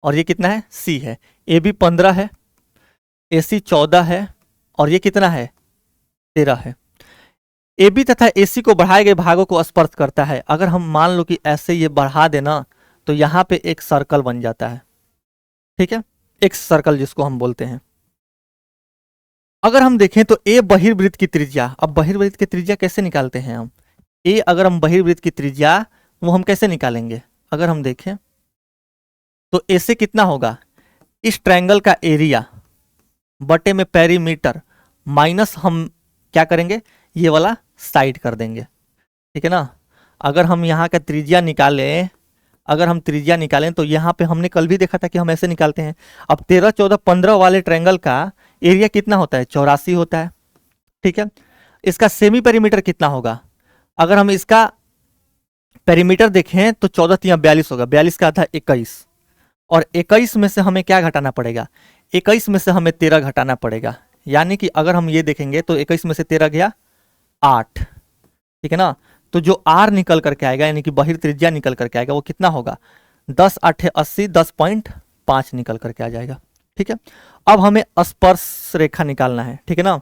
और ये कितना है? C है। AB 15 है, AC 14 है और ये कितना है? 13 है। AB तथा AC को बढ़ाए गए भागों को स्पर्श करता है। अगर हम मान लो कि ऐसे ये बढ़ा देना तो यहां पे एक सर्कल बन जाता है। ठीक है, एक सर्कल जिसको हम बोलते हैं। अगर हम देखें तो ए बहिर्वृत्त की त्रिज्या, अब बहिर्वृत्त की त्रिज्या कैसे निकालते हैं हम? ए अगर हम बहिर्वृत्त की त्रिज्या वो हम कैसे निकालेंगे? अगर हम देखें तो ए से कितना होगा? इस ट्रायंगल का एरिया बटे में पेरीमीटर माइनस हम क्या करेंगे? ये वाला साइड कर देंगे। ठीक है ना। अगर हम यहाँ का त्रिज्या निकालें, अगर हम त्रिज्या निकालें तो यहाँ पे हमने कल भी देखा था कि हम ऐसे निकालते हैं। अब 13 14 15 वाले ट्रायंगल का एरिया कितना होता है? 84 होता है। ठीक है, इसका सेमी पेरीमीटर कितना होगा? अगर हम इसका पेरीमीटर देखें तो 14 3 42 होगा। 42 का आधा 21 और 21 में से हमें क्या घटाना पड़ेगा? 21 में से हमें 13 घटाना पड़ेगा। यानी कि अगर हम ये देखेंगे तो 21 में से 13 गया 8। ठीक है ना। तो जो R निकल करके आएगा यानी कि बहिर्त्रिज्या निकल करके आएगा वो कितना होगा? 10 8 80 10.5 निकल करके आ जाएगा। ठीक है, अब हमें स्पर्श रेखा निकालना है। ठीक है ना।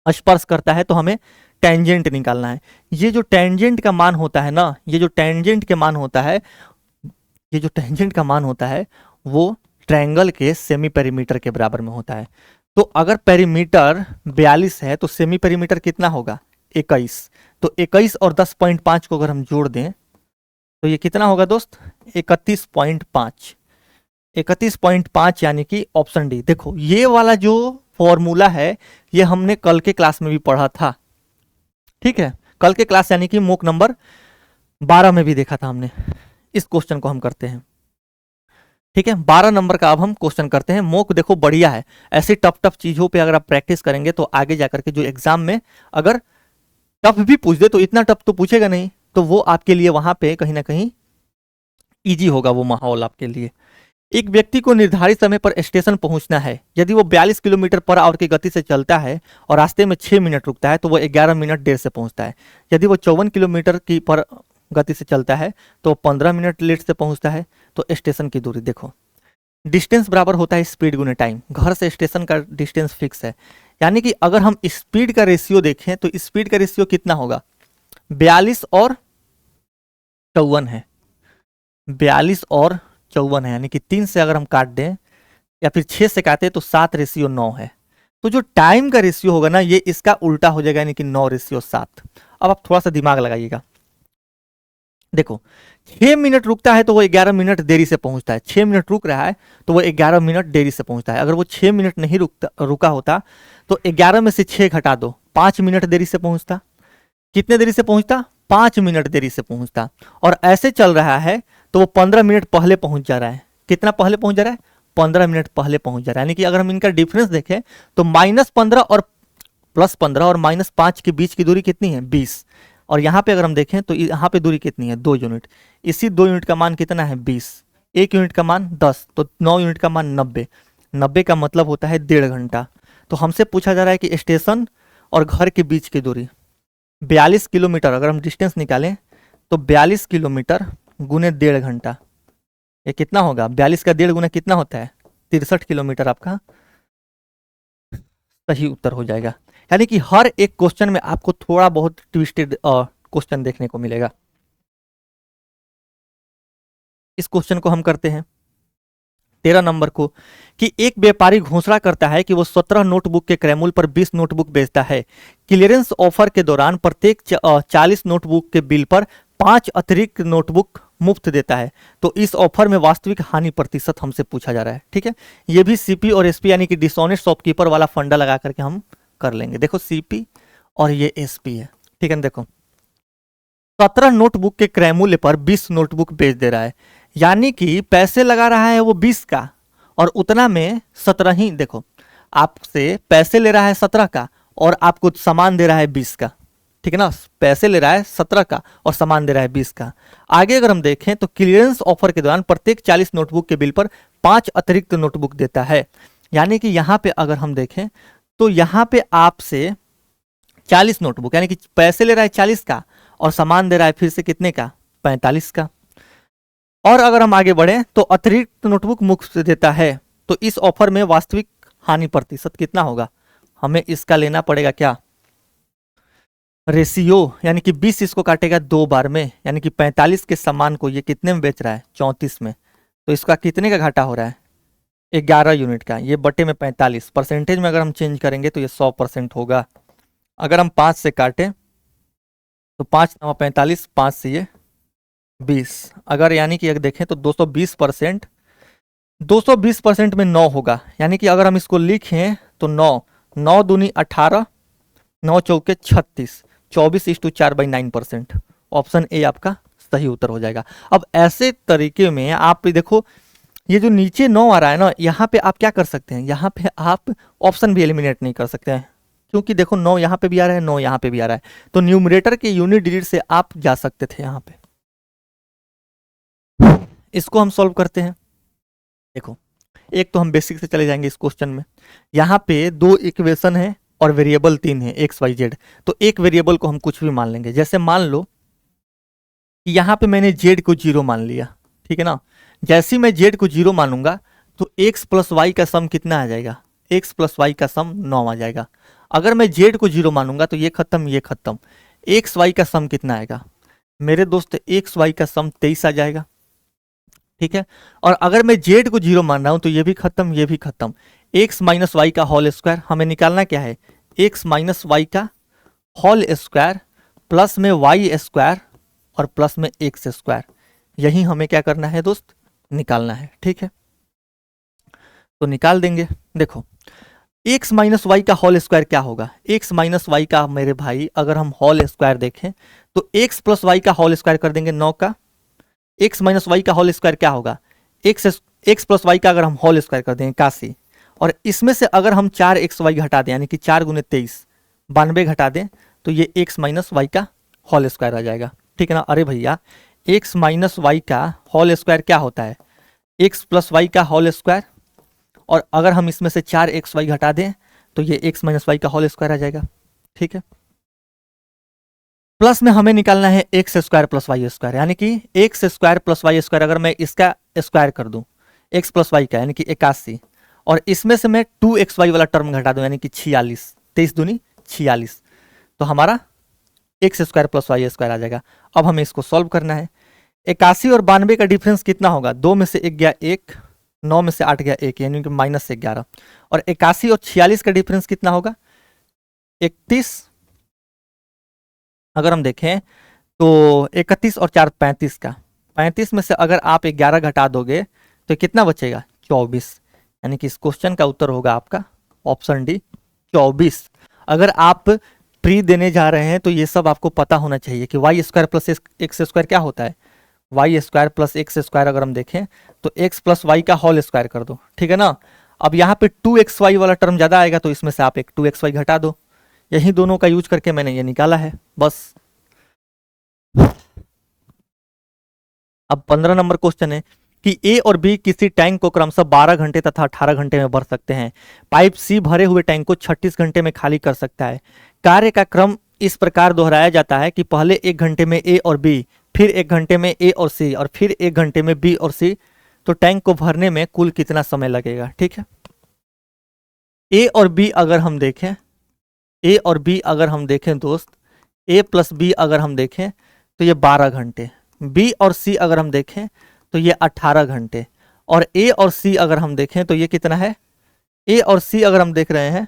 स्पर्श करता है तो हमें टेंजेंट निकालना है। ये जो टेंजेंट का मान होता है ना, ये जो टेंजेंट के मान होता है, ये जो टेंजेंट का मान होता है वो ट्रायंगल के सेमी पेरीमीटर के बराबर में होता है। तो अगर पेरीमीटर 42 है तो सेमी पेरीमीटर कितना होगा? 21। तो 21 और 10.5 को अगर हम जोड़ दें तो ये कितना होगा दोस्त? 31.5। 31.5 यानी कि ऑप्शन डी। देखो ये वाला जो फॉर्मूला है ये हमने कल के क्लास में भी पढ़ा था। ठीक है, कल के क्लास यानी कि मूक नंबर 12 में भी देखा था हमने। इस क्वेश्चन को हम करते हैं। ठीक है, 12 नंबर का अब हम क्वेश्चन करते हैं। मोक देखो बढ़िया है, ऐसी टफ टफ चीजों पे अगर आप प्रैक्टिस करेंगे तो आगे जाकर के जो एग्जाम में अगर टफ भी पूछ दे तो इतना टफ तो पूछेगा नहीं, तो वो आपके लिए वहां पे कहीं ना कहीं इजी होगा वो माहौल आपके लिए। एक व्यक्ति को निर्धारित समय पर स्टेशन पहुंचना है। यदि वो 42 किलोमीटर पर आवर की गति से चलता है और रास्ते में 6 मिनट रुकता है तो वो 11 मिनट देर से पहुंचता है। यदि वो 54 किलोमीटर की पर गति से चलता है तो वो 15 मिनट लेट से पहुंचता है। तो स्टेशन की दूरी देखो, डिस्टेंस बराबर होता है स्पीड गुने टाइम। घर से स्टेशन का डिस्टेंस फिक्स है, यानी कि अगर हम स्पीड का रेशियो देखें तो स्पीड का रेशियो कितना होगा, 42 और 54 है। 42 और 54 है, यानी कि 3 से अगर हम काट दें या फिर 6 से काटे तो 7:9 है। तो जो टाइम का रेशियो होगा ना, ये इसका उल्टा हो जाएगा, यानी कि 9:7। अब आप थोड़ा सा दिमाग लगाइएगा। देखो 6 मिनट रुकता है तो वो 11 मिनट देरी से पहुंचता है। 6 मिनट रुक रहा है तो वो 11 मिनट देरी से पहुंचता है। अगर वो 6 मिनट नहीं रुका होता तो 11 में से 6 घटा दो, 5 मिनट देरी से पहुंचता। कितने देरी से पहुंचता, 5 मिनट देरी से पहुंचता। और ऐसे चल रहा है तो वो 15 मिनट पहले पहुंच जा रहा है। कितना पहले पहुंच जा रहा है, 15 मिनट पहले पहुंच जा रहा है। यानी कि अगर हम इनका डिफरेंस देखें तो -15 और +15 और -5 के बीच की दूरी कितनी है, 20। और यहाँ पे अगर हम देखें तो यहाँ पे दूरी कितनी है, 2 यूनिट। इसी 2 यूनिट का मान कितना है, 20। 1 यूनिट का मान 10, तो 9 यूनिट का मान 90। 90 का मतलब होता है 1.5 घंटा। तो हमसे पूछा जा रहा है कि स्टेशन और घर के बीच की दूरी 42 किलोमीटर, अगर हम डिस्टेंस निकालें तो 42 किलोमीटर गुने 1.5 घंटा, ये कितना होगा, 42 का 1.5 गुना कितना होता है, 63 किलोमीटर आपका सही उत्तर हो जाएगा। यानी कि हर एक क्वेश्चन में आपको थोड़ा बहुत ट्विस्टेड क्वेश्चन देखने को मिलेगा। इस क्वेश्चन को हम करते हैं 13 नंबर को, कि एक व्यापारी घोषणा करता है कि वो 17 नोटबुक के क्रय मूल्य पर 20 नोटबुक बेचता है। क्लियरेंस ऑफर के दौरान प्रत्येक 40 नोटबुक के बिल पर 5 अतिरिक्त नोटबुक मुफ्त देता है। तो इस ऑफर में वास्तविक हानि प्रतिशत हमसे पूछा जा रहा है। ठीक है, ये भी सीपी और एसपी यानी कि डिसऑनेस्ट शॉपकीपर वाला फंडा लगा करके हम कर लेंगे। देखो सीपी और ये एसपी है। ठीक है, देखो 17 नोटबुक के क्रय मूल्य पर 20 नोटबुक बेच दे रहा है, यानी कि पैसे लगा रहा है वो 20 का और उतना में 17 ही, देखो आपसे पैसे ले रहा है 17 का और आपको सामान दे रहा है 20 का। ठीक है ना, पैसे ले रहा है 17 का और सामान दे रहा है 20 का। आगे अगर हम देखें तो क्लियरेंस ऑफर के दौरान प्रत्येक 40 नोटबुक के बिल पर 5 अतिरिक्त नोटबुक देता है। यानी कि यहाँ पे अगर हम देखें तो यहाँ पे आपसे 40 नोटबुक, यानी कि पैसे ले रहा है 40 का और सामान दे रहा है फिर से कितने का, 45 का। और अगर हम आगे बढ़े तो अतिरिक्त नोटबुक मुफ्त देता है। तो इस ऑफर में वास्तविक हानि प्रतिशत कितना होगा, हमें इसका लेना पड़ेगा क्या, रेशियो, यानी कि 20 इसको काटेगा 2 बार में, यानी कि 45 के सामान को ये कितने में बेच रहा है, 34 में। तो इसका कितने का घाटा हो रहा है, 11 यूनिट का। ये बटे में 45, परसेंटेज में अगर हम चेंज करेंगे तो ये 100% होगा। अगर हम 5 से काटें तो 5 9 45, 5 से ये 20, अगर यानी कि अगर देखें तो 220%, 220% में 9 होगा। यानी कि अगर हम इसको लिखें तो 9 9 दूनी 18, 9 चौके 36, 24:4/9%। ऑप्शन ए आपका सही उत्तर हो जाएगा। अब ऐसे तरीके में आप देखो ये जो नीचे 9 आ रहा है ना, यहाँ पे आप क्या कर सकते हैं, यहाँ पे आप ऑप्शन भी एलिमिनेट नहीं कर सकते हैं, क्योंकि देखो 9 यहाँ पे भी आ रहा है, 9 यहाँ पे भी आ रहा है। तो न्यूमरेटर के यूनिट डिजिट से आप जा सकते थे यहाँ पे। इसको हम सॉल्व करते हैं। देखो एक तो हम बेसिक से चले जाएंगे इस क्वेश्चन में। यहाँ पे 2 इक्वेशन है और वेरिएबल 3 है, एक्स वाई जेड। तो एक वेरिएबल को हम कुछ भी मान लेंगे, जैसे मान लो कि यहाँ पे मैंने जेड को 0 मान लिया। ठीक है ना, जैसे ही मैं जेड को 0 मानूंगा तो एक्स प्लस वाई का सम कितना आ जाएगा, एक्स प्लस वाई का सम 9 आ जाएगा। अगर मैं जेड को 0 मानूंगा तो ये खत्म ये खत्म, एक्स वाई का सम कितना आएगा मेरे दोस्त, एक्स वाई का सम 23 आ जाएगा। ठीक है, और अगर मैं जेड को 0 मान रहा हूं तो ये भी खत्म ये भी खत्म। एक्स माइनस वाई का होल स्क्वायर, हमें निकालना क्या है, एक्स माइनस वाई का होल स्क्वायर प्लस में वाई स्क्वायर और प्लस में एक्स स्क्वायर, यही हमें क्या करना है दोस्त, निकालना है। ठीक है, तो निकाल देंगे। देखो एक्स माइनस वाई का होल स्क्वायर क्या होगा, एक्स माइनस वाई का मेरे भाई अगर हम होल स्क्वायर देखें तो एक्स प्लस वाई का होल स्क्वायर कर देंगे 9 का, एक्स माइनस वाई का होल स्क्वायर क्या होगा, एक्स प्लस वाई का अगर हम होल स्क्वायर कर दें 81, और इसमें से अगर हम 4xy घटा दें यानी कि 4 गुने 23 92 घटा दें तो ये x माइनस वाई का होल स्क्वायर आ जाएगा, ठीक है ना। अरे भैया x माइनस वाई का होल स्क्वायर क्या होता है, x प्लस वाई का होल स्क्वायर, और अगर हम इसमें से 4xy घटा दें तो ये x माइनस वाई का होल स्क्वायर आ जाएगा, ठीक है। प्लस में हमें निकालना है X square plus Y square, यानी कि X square plus Y square अगर मैं इसका स्क्वायर कर दूं एक्स प्लस वाई का यानी कि 81, और इसमें से मैं 2xy वाला टर्म घटा दूं यानी कि 46, 23 दूनी 46, तो हमारा x square plus Y square आ जाएगा। अब हमें इसको सॉल्व करना है। 81 और 92 का डिफरेंस कितना होगा, 2 में से 1 गया 1, 9 में से 8 गया 1 यानी कि -11, और 81 और 46 का डिफरेंस कितना होगा 31, अगर हम देखें तो 31 और 4 35 का, 35 में से अगर आप 11 घटा दोगे तो कितना बचेगा 24, यानी कि इस क्वेश्चन का उत्तर होगा आपका ऑप्शन डी 24। अगर आप प्री देने जा रहे हैं तो ये सब आपको पता होना चाहिए कि Y square plus X square क्या होता है, Y square plus X square अगर हम देखें तो एक्स प्लस वाई का होल स्क्वायर कर दो, ठीक है ना। अब यहाँ पे 2xy वाला टर्म ज्यादा आएगा तो इसमें से आप एक 2xy घटा दो, यही दोनों का यूज करके मैंने ये निकाला है बस। अब 15 नंबर क्वेश्चन है कि ए और बी किसी टैंक को क्रमशः 12 घंटे तथा 18 घंटे में भर सकते हैं। पाइप सी भरे हुए टैंक को 36 घंटे में खाली कर सकता है। कार्य का क्रम इस प्रकार दोहराया जाता है कि पहले 1 घंटे में ए और बी, फिर 1 घंटे में ए और सी, और फिर 1 घंटे में बी और सी, तो टैंक को भरने में कुल कितना समय लगेगा, ठीक है। ए और बी अगर हम देखें, ए और बी अगर हम देखें दोस्त, ए प्लस बी अगर हम देखें तो ये 12 घंटे, बी और सी अगर हम देखें तो ये 18 घंटे, और ए और सी अगर हम देखें तो ये कितना है, ए और सी अगर हम देख रहे हैं,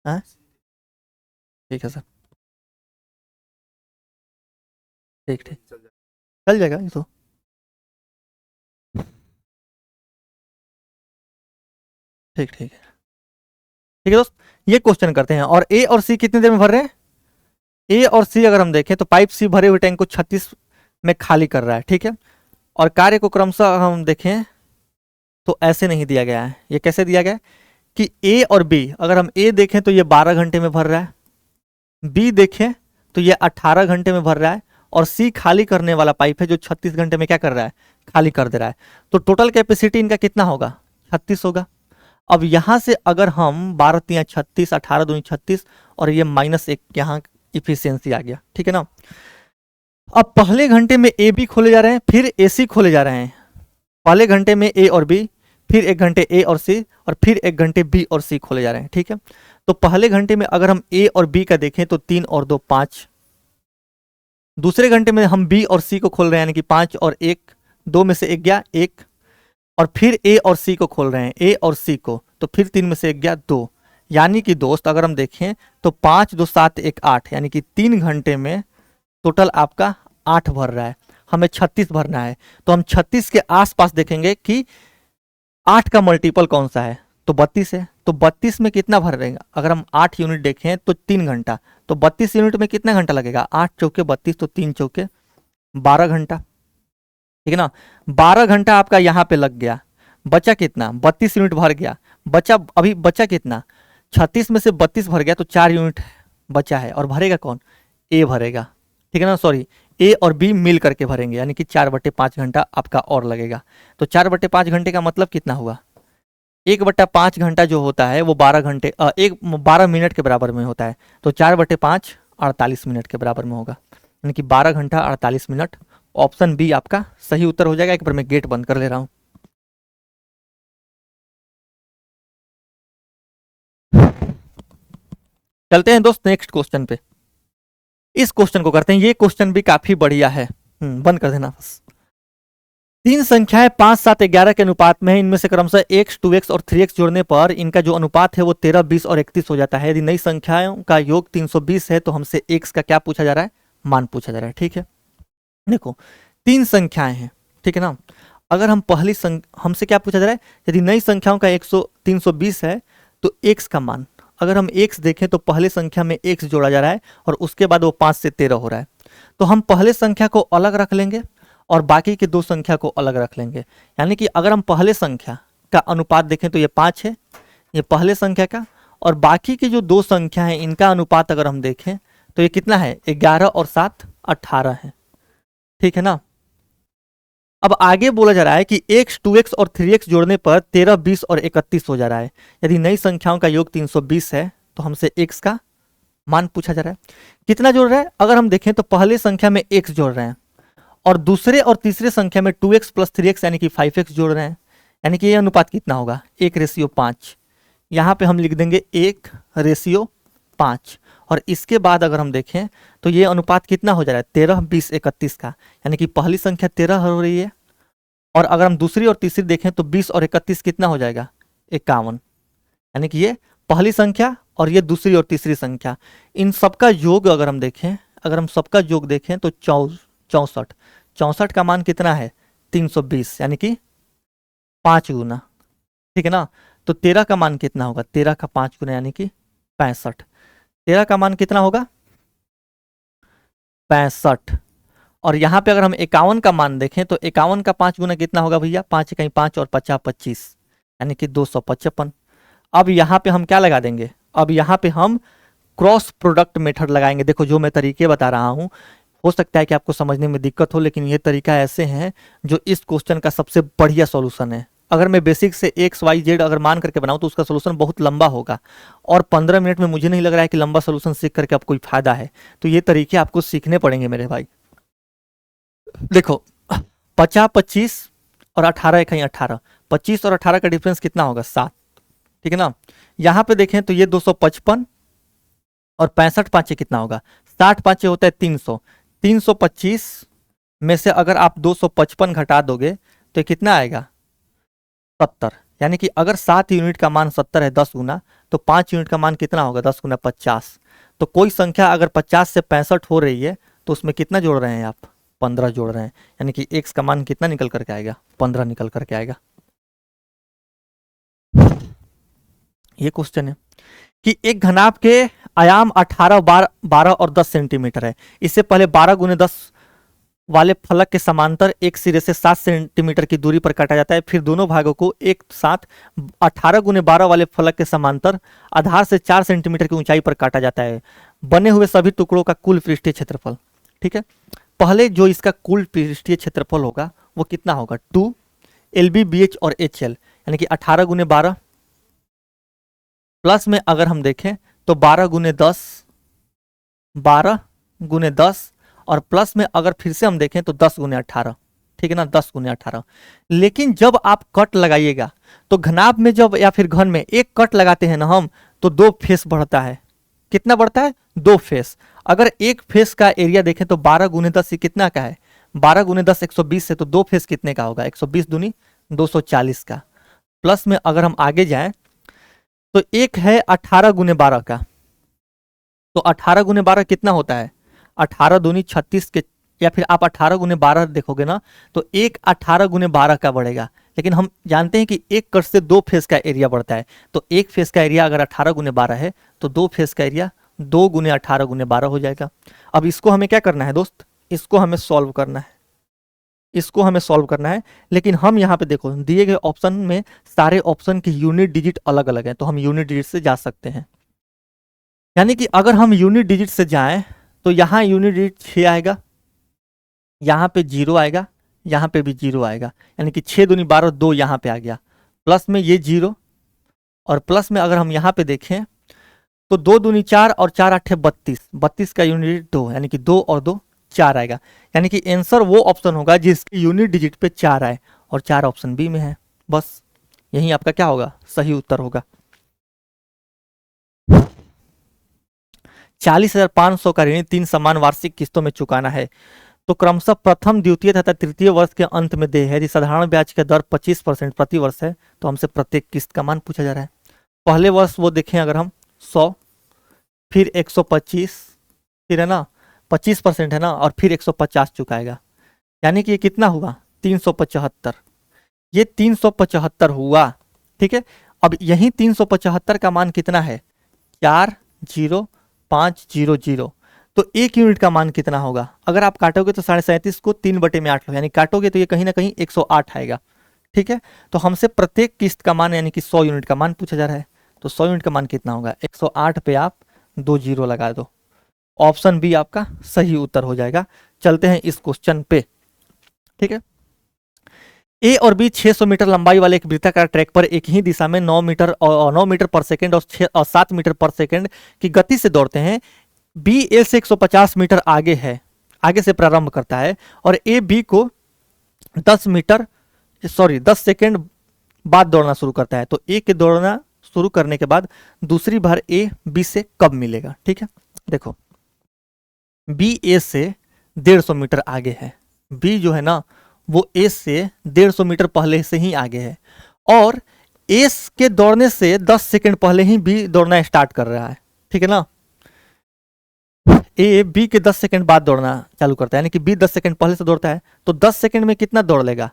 हाँ ठीक है सर, ठीक ठीक चल जाएगा ये तो, ठीक ठीक है, ठीक है दोस्त। ये क्वेश्चन करते हैं, और ए और सी कितनी देर में भर रहे हैं, ए और सी अगर हम देखें तो पाइप सी भरे हुए टैंक को 36 में खाली कर रहा है, ठीक है। और कार्य को क्रमशः हम देखें तो ऐसे नहीं दिया गया है, ये कैसे दिया गया है कि ए और बी, अगर हम ए देखें तो ये 12 घंटे में भर रहा है, बी देखें तो ये 18 घंटे में भर रहा है, और सी खाली करने वाला पाइप है जो 36 घंटे में क्या कर रहा है, खाली कर दे रहा है। तो टोटल कैपेसिटी इनका कितना होगा 36 होगा। अब यहां से अगर हम 12 3 36, 18 2 36, और ये -1 यहाँ इफिशियंसी आ गया, ठीक है ना। अब पहले घंटे में ए बी खोले जा रहे हैं, फिर ए सी खोले जा रहे हैं, पहले घंटे में ए और बी, फिर 1 घंटे ए और सी, और फिर 1 घंटे बी और सी खोले जा रहे हैं, ठीक है। तो पहले घंटे में अगर हम ए और बी का देखें तो 3 और 2 5, दूसरे घंटे में हम बी और सी को खोल रहे हैं यानी कि 5 और 1, 2 में से 1 गया 1, और फिर ए और सी को खोल रहे हैं, ए और सी को, तो फिर 3 में से 1 गया 2, यानी कि दोस्त अगर हम देखें तो 5 2 7 1 8, यानी कि 3 घंटे में टोटल आपका 8 भर रहा है, हमें 36 भरना है। तो हम 36 के आसपास देखेंगे कि 8 का मल्टीपल कौन सा है, तो 32 है, तो 32 में कितना भर रहेगा, अगर हम 8 यूनिट देखें तो 3 घंटा, तो 32 यूनिट में कितना घंटा लगेगा, 8 चौके 32, तो 3 चौके 12 घंटा, ठीक है ना। 12 घंटा आपका यहाँ पे लग गया, बचा कितना 32 यूनिट भर गया, बचा अभी बचा कितना 36 में से 32 भर गया तो 4 यूनिट बचा है, और भरेगा कौन, ए भरेगा, ठीक है ना, सॉरी ए और बी मिल करके भरेंगे, यानी कि 4/5 घंटा आपका और लगेगा। तो 4/5 घंटे का मतलब कितना हुआ, 1/5 घंटा जो होता है वो 12 घंटे 12 मिनट के बराबर में होता है, तो 4/5 48 मिनट के बराबर में होगा, यानी कि 12 घंटा 48 मिनट। ऑप्शन बी आपका सही उत्तर हो जाएगा। एक बार मैं गेट बंद कर ले रहा हूं। चलते हैं दोस्त नेक्स्ट क्वेश्चन पे, इस क्वेश्चन को करते हैं, ये क्वेश्चन भी काफी बढ़िया है, बंद कर देना बस। 3 संख्याएं 5 7 11 के अनुपात में है, इनमें से क्रमशः x 2x और 3x जोड़ने पर इनका जो अनुपात है वो 13 20 और 31 हो जाता है। यदि नई संख्याओं का योग 320 है तो हमसे x का क्या पूछा जा रहा है, मान पूछा जा रहा है, ठीक है। देखो 3 संख्याएं हैं, ठीक है ना। अगर हम पहली हमसे क्या पूछा जा रहा है, यदि नई संख्याओं का 320 है तो x का मान, अगर हम x देखें तो पहले संख्या में x जोड़ा जा रहा है और उसके बाद वो 5 से 13 हो रहा है, तो हम पहले संख्या को अलग रख लेंगे और बाकी के दो संख्या को अलग रख लेंगे। यानी कि अगर हम पहले संख्या का अनुपात देखें तो ये 5 है, ये पहले संख्या का, और बाकी की जो दो संख्या है इनका अनुपात अगर हम देखें तो ये कितना है, 11 और 7 18 है। ठीक है ना। अब आगे बोला जा रहा है कि x 2x और 3x जोड़ने पर 13 20 और 31 हो जा रहा है। यदि नई संख्याओं का योग 320 है तो हमसे x का मान पूछा जा रहा है। कितना जोड़ रहा है, अगर हम देखें तो पहले संख्या में x जोड़ रहे हैं और दूसरे और तीसरे संख्या में 2x प्लस 3x यानी कि 5x जोड़ रहे हैं। यानी कि ये अनुपात कितना होगा, 1:5। यहाँ पे हम लिख देंगे 1:5। और इसके बाद अगर हम देखें तो ये अनुपात कितना हो जा रहा है, 13 20 31 का। यानी कि पहली संख्या 13 हो रही है और अगर हम दूसरी और तीसरी देखें तो 20 और 31 कितना हो जाएगा, 51। यानी कि ये पहली संख्या और ये दूसरी और तीसरी संख्या, इन सबका योग अगर हम देखें, अगर हम सबका योग देखें तो 64 का मान कितना है, 320, यानी कि 5 गुना। ठीक है ना। तो 13 का मान कितना होगा, 13 का 5 गुना यानी कि 65। 13 का मान कितना होगा, 65। और यहाँ पे अगर हम 51 का मान देखें तो 51 का 5 गुना कितना होगा भैया, 5 कहीं 5 और 50 25, यानी कि 255। अब यहाँ पे हम क्या लगा देंगे, अब यहाँ पे हम क्रॉस प्रोडक्ट मेथड लगाएंगे। देखो जो मैं तरीके बता रहा हूँ, हो सकता है कि आपको समझने में दिक्कत हो, लेकिन ये तरीका ऐसे हैं जो इस क्वेश्चन का सबसे बढ़िया सॉल्यूशन है। अगर मैं बेसिक से एक्स वाई जेड अगर मान करके बनाऊं तो उसका सोल्यूशन बहुत लंबा होगा और 15 मिनट में मुझे नहीं लग रहा है कि लंबा सोल्यूशन सीख करके अब कोई फायदा है। तो ये तरीके आपको सीखने पड़ेंगे मेरे भाई। देखो 50 25 और 18 कहीं 18, 25 और 18 का डिफरेंस कितना होगा, 7। ठीक है ना। यहाँ पे देखें तो ये 255 और 65 पाँचे कितना होगा, 60 पाँचे होता है 300। 325 में से अगर आप 255 घटा दोगे तो कितना आएगा, 70। यानी कि अगर 7 यूनिट का मान 70 है 10 गुना, तो 5 यूनिट का मान कितना होगा, 10 गुना 50। तो कोई संख्या अगर 50 से 65 हो रही है तो उसमें कितना जोड़ रहे हैं आप, 15 जोड़ रहे हैं। यानी कि x का मान कितना निकल करके आएगा, 15 निकल करके आएगा। ये क्वेश्चन है कि एक घनाभ के आयाम 18 12 और 10 सेंटीमीटर है। इससे पहले 12 गुने 10 वाले फलक के समांतर एक सिरे से 7 सेंटीमीटर की दूरी पर काटा जाता है। फिर दोनों भागों को एक साथ 18 गुने 12 वाले फलक के समांतर आधार से 4 सेंटीमीटर की ऊंचाई पर काटा जाता है। बने हुए सभी टुकड़ों का कुल पृष्ठीय क्षेत्रफल। ठीक है, पहले जो इसका कुल पृष्ठीय क्षेत्रफल होगा वो कितना होगा, 2 LB BH और HL, यानी कि 18 गुने 12 प्लस में अगर हम देखें तो 12 गुने 10 और प्लस में अगर फिर से हम देखें तो 10 गुने 18। ठीक है ना, 10 गुने 18। लेकिन जब आप कट लगाइएगा तो घनाभ में जब या फिर घन में एक कट लगाते हैं ना हम, तो 2 फेस बढ़ता है। कितना बढ़ता है, 2 फेस। अगर एक फेस का एरिया देखें तो 12 गुने 10 कितना का है, 12 गुने 10 120 है, तो 2 फेस कितने का होगा, 120 दूनी 240 का। प्लस में अगर हम आगे जाएं तो एक है 18 गुने 12 का, तो 18 गुने 12 कितना होता है, 18 दूनी 36 के, या फिर आप 18 गुने 12 देखोगे ना तो एक 18 गुने 12 का बढ़ेगा। लेकिन हम जानते हैं कि एक कट से 2 फेस का एरिया बढ़ता है, तो एक फेस का एरिया अगर 18 गुने 12 है तो 2 फेस का एरिया 2 गुने 18 गुने 12 हो जाएगा। अब इसको हमें क्या करना है दोस्त, इसको हमें सॉल्व करना है, इसको हमें सॉल्व करना है। लेकिन हम यहाँ पे देखो दिए गए ऑप्शन में सारे ऑप्शन की यूनिट डिजिट अलग अलग है, तो हम यूनिट डिजिट से जा सकते हैं। यानी कि अगर हम यूनिट डिजिट से जाएं तो यहाँ यूनिट डिजिट 6 आएगा, यहाँ पे 0 आएगा, यहाँ पे भी 0 आएगा। यानी कि 6 दूनी 12 2 यहाँ पे आ गया, प्लस में ये 0, और प्लस में अगर हम यहाँ पे देखें तो 2 दूनी 4 और 4 8 32, 32 का यूनिट 2, यानी कि 2 और 2 4 आएगा। यानी कि आंसर वो ऑप्शन होगा जिसकी यूनिट डिजिट पे 4 आए, और 4 ऑप्शन बी में है। बस यही आपका क्या होगा, सही उत्तर होगा। 40,500 का ऋण 3 समान वार्षिक किस्तों में चुकाना है, तो क्रमशः प्रथम द्वितीय तथा तृतीय वर्ष के अंत में देय है। यदि साधारण ब्याज का दर 25% प्रति वर्ष है तो हमसे प्रत्येक किस्त का मान पूछा जा रहा है। पहले वर्ष वो देखें अगर हम 100, फिर 125, फिर है ना 25% है ना, और फिर 150 चुकाएगा। यानी कि ये कितना हुआ, 375। ये 375 हुआ। ठीक है, अब यही 375 का मान कितना है, 40500। तो 1 यूनिट का मान कितना होगा? अगर आप काटोगे तो 37.5 को 3/8 लो, यानी काटोगे तो ये कहीं ना कहीं 108 आएगा। ठीक है, तो हमसे प्रत्येक किस्त का मान यानी कि 100 यूनिट का मान पूछा जा रहा है। तो 100 यूनिट का मान कितना होगा? 108 पे आप 2 जीरो लगा दो। ऑप्शन बी आपका सही उत्तर हो जाएगा। चलते हैं इस क्वेश्चन पे। ठीक है, ए और बी 600 मीटर लंबाई वाले एक वृत्ताकार ट्रैक पर एक ही दिशा में 9 मीटर पर सेकंड और 7 मीटर पर सेकंड की गति से दौड़ते हैं। बी ए से 150 मीटर आगे है, आगे से प्रारंभ करता है, और ए बी को 10 सेकंड बाद दौड़ना शुरू करता है। तो ए के दौड़ना शुरू करने के बाद दूसरी बार ए बी से कब मिलेगा? ठीक है, देखो बी ए से 150 मीटर आगे है, बी जो है ना वो ए से 150 मीटर पहले से ही आगे है, और ए के दौड़ने से 10 सेकंड पहले ही बी दौड़ना स्टार्ट कर रहा है। ठीक है ना, ए बी के 10 सेकंड बाद दौड़ना चालू करता है, यानी कि बी 10 सेकंड पहले से दौड़ता है, तो 10 सेकंड में कितना दौड़ लेगा?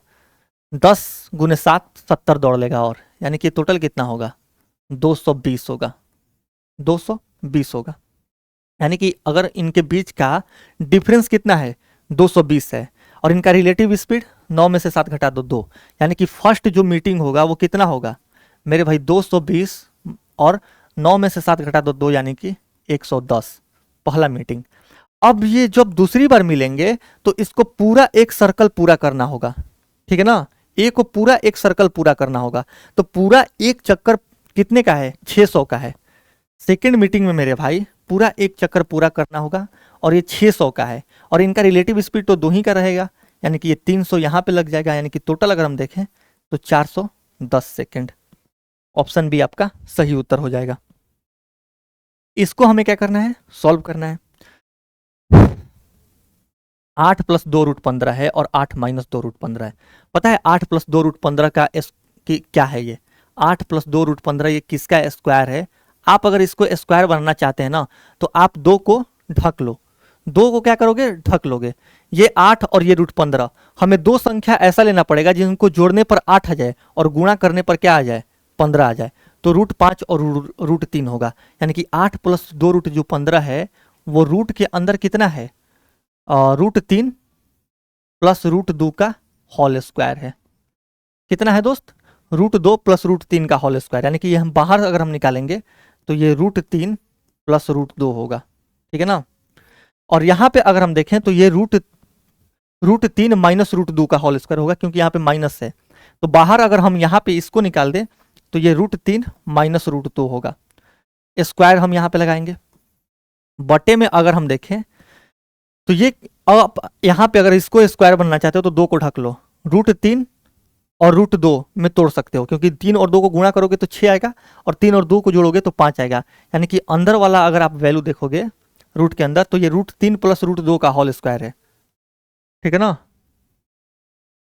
10 गुने 7 70 दौड़ लेगा, और यानी कि टोटल कितना होगा? 220 होगा, 220 होगा। यानी कि अगर इनके बीच का डिफरेंस कितना है? 220 है, और इनका रिलेटिव स्पीड 9 में से 7 घटा दो 2, यानी कि फर्स्ट जो मीटिंग होगा वो कितना होगा मेरे भाई? 220, और 9 में से 7 घटा दो 2, यानी कि 110 पहला मीटिंग। अब ये जब दूसरी बार मिलेंगे तो इसको पूरा एक सर्कल पूरा करना होगा। ठीक है ना, ए को पूरा एक सर्कल पूरा करना होगा, तो पूरा एक चक्कर कितने का है? 600 का है। सेकेंड मीटिंग में मेरे भाई पूरा एक चक्कर पूरा करना होगा, और ये 600 का है, और इनका रिलेटिव स्पीड तो 2 ही का रहेगा, यानी कि ये 300 यहाँ पे लग जाएगा, यानी कि टोटल अगर हम देखें तो 410 सेकेंड। ऑप्शन बी आपका सही उत्तर हो जाएगा। इसको हमें क्या करना है? सॉल्व करना है। 8 + 2 √ 15 है, और 8 - 2 √ 15 है। पता है 8 + 2 √ 15 का क्या है? ये 8 + 2 √ 15 ये किसका स्क्वायर है? आप अगर इसको स्क्वायर बनाना चाहते हैं ना, तो आप 2 को ढक लो। 2 को क्या करोगे? ढक लोगे। ये 8 और ये √15, हमें दो संख्या ऐसा लेना पड़ेगा जिनको जोड़ने पर 8 आ जाए और गुणा करने पर क्या आ जाए? 15 आ जाए। तो √5 और √3 होगा, यानी कि 8 + 2 √ जो 15 है वो रूट के अंदर कितना है? √3 + √2 का होल स्क्वायर है। कितना है दोस्त? √2 + √3 का होल स्क्वायर, यानी कि ये हम बाहर अगर हम निकालेंगे तो ये √3 + √2 होगा। ठीक है ना, और यहाँ पे अगर हम देखें तो ये √3 - √2 का होल स्क्वायर होगा, क्योंकि यहाँ पे माइनस है। तो बाहर अगर हम यहाँ पे इसको निकाल दें तो ये √3 - √2 होगा। स्क्वायर हम यहाँ पे लगाएंगे, बटे में अगर हम देखें तो ये अब यहाँ पे अगर इसको स्क्वायर बनना चाहते हो तो 2 को ढक लो। √3 और √2 में तोड़ सकते हो, क्योंकि 3 और 2 को गुणा करोगे तो 6 आएगा, और 3 और 2 को जोड़ोगे तो 5 आएगा, यानी कि अंदर वाला अगर आप वैल्यू देखोगे रूट के अंदर तो ये √3 + √2 का होल स्क्वायर है। ठीक है ना,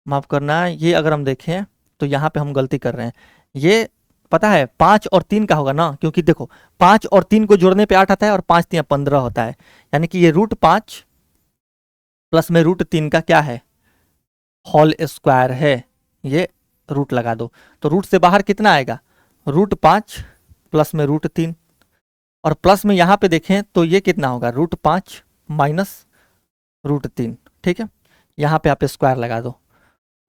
माफ करना, ये अगर हम देखें तो यहाँ पे हम गलती कर रहे हैं। ये पता है 5 और 3 का होगा ना, क्योंकि देखो 5 और 3 को जोड़ने पे 8 आता है, और 5 3 15 होता है, यानी कि ये √5 प्लस में √3 का क्या है? होल स्क्वायर है। ये रूट लगा दो, तो रूट से बाहर कितना आएगा? √5 प्लस में √3, और प्लस में यहाँ पे देखें तो ये कितना होगा? √5 - √3। ठीक है, यहाँ पे आप स्क्वायर लगा दो।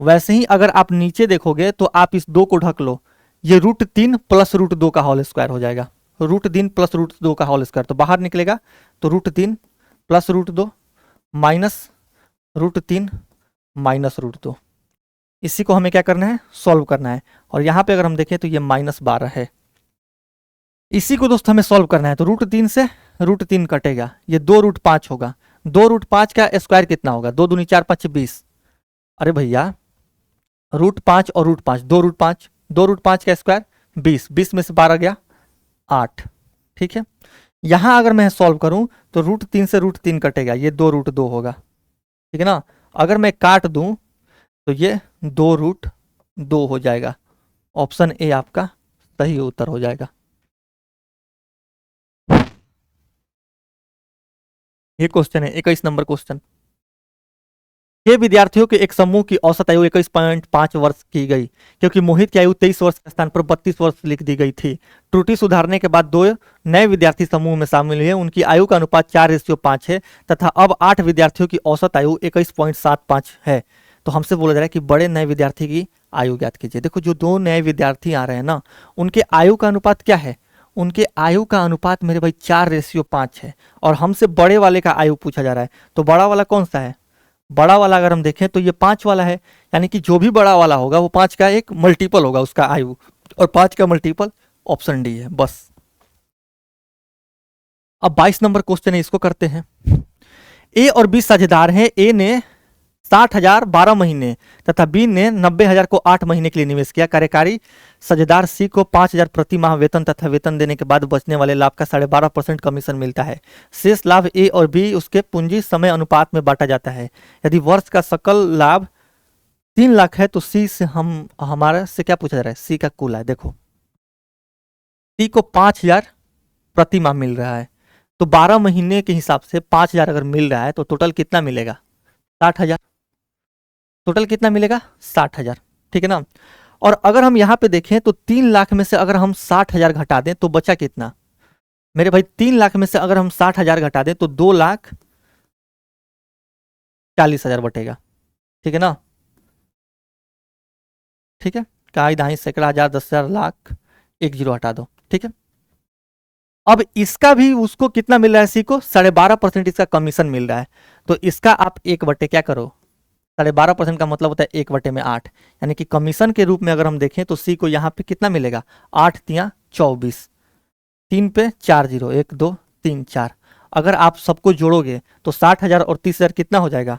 वैसे ही अगर आप नीचे देखोगे तो आप इस 2 को ढक लो, ये √3 + √2 का होल स्क्वायर हो जाएगा। √3 + √2 का होल स्क्वायर तो बाहर निकलेगा, तो √3 + √2 माइनस √3 - √2। इसी को हमें क्या करना है? सॉल्व करना है। और यहाँ पे अगर हम देखें तो ये -12 है। इसी को दोस्त हमें सॉल्व करना है, तो √3 से √3 कटेगा, ये 2 √5 होगा। 2 √5 का स्क्वायर कितना होगा? 2 दूनी 4 5 20। अरे भैया √5 और √5, 2 √5, 2 √5 का स्क्वायर 20, 20 में से 12 गया 8। ठीक है, यहां अगर मैं सॉल्व करूं तो √3 से √3 कटेगा, ये 2 √2 होगा। ठीक है ना, अगर मैं काट दूं तो ये 2 √2 हो जाएगा। ऑप्शन ए आपका सही उत्तर हो जाएगा। ये क्वेश्चन है 21 नंबर क्वेश्चन। छह विद्यार्थियों के एक समूह की औसत आयु 21.5 वर्ष की गई, क्योंकि मोहित की आयु 23 वर्ष के स्थान पर 32 वर्ष लिख दी गई थी। त्रुटि सुधारने के बाद दो नए विद्यार्थी समूह में शामिल हुए, उनकी आयु का अनुपात 4:5 है तथा अब 8 विद्यार्थियों की औसत आयु 21.75 है। तो हमसे बोला जा रहा है कि बड़े नए विद्यार्थी की आयु ज्ञात कीजिए। देखो जो दो नए विद्यार्थी आ रहे हैं ना, उनके आयु का अनुपात क्या है? उनके आयु का अनुपात मेरे भाई 4:5 है, और हमसे बड़े वाले का आयु पूछा जा रहा है। तो बड़ा वाला कौन सा है? बड़ा वाला अगर हम देखें तो ये 5 वाला है, यानी कि जो भी बड़ा वाला होगा वो 5 का एक मल्टीपल होगा उसका आयु, और 5 का मल्टीपल ऑप्शन डी है बस। अब 22 नंबर क्वेश्चन है, इसको करते हैं। ए और बी साझेदार हैं। ए ने 60,000 12 महीने तथा बी ने 90,000 को 8 महीने के लिए निवेश किया। कार्यकारी साझेदार सी को 5,000 प्रति माह वेतन तथा वेतन देने के बाद बचने वाले लाभ का 12.5% कमीशन मिलता है। शेष लाभ ए और बी उसके पूंजी समय अनुपात में बांटा जाता है। यदि वर्ष का सकल लाभ 3 लाख है तो सी से हमारा से क्या पूछा जा रहा है? सी का कुल है। देखो सी को 5,000 प्रति माह मिल रहा है, तो 12 महीने के हिसाब से 5,000 अगर मिल रहा है तो टोटल कितना मिलेगा? 60,000। टोटल कितना मिलेगा? 60,000। ठीक है ना। और अगर हम यहाँ पे देखें तो 3 लाख में से अगर हम 60,000 घटा दें तो बचा कितना मेरे भाई? 3 लाख में से अगर हम 60,000 घटा दें तो 2,40,000 बटेगा। ठीक है ना। ठीक है, काई दाई सैकड़ा हजार 10,000 लाख, एक जीरो हटा दो। ठीक है, अब इसका भी उसको कितना मिल रहा है? सी को 12.5% इसका कमीशन मिल रहा है। तो इसका आप 1 बटे क्या करो? 12.5% का मतलब होता है 1/8, यानी कि कमीशन के रूप में अगर हम देखें तो सी को यहाँ पे कितना मिलेगा? 8 तिया 24, 3 पे 4 जीरो, 1 2 3 4। अगर आप सबको जोड़ोगे तो 60,000 और 30,000 कितना हो जाएगा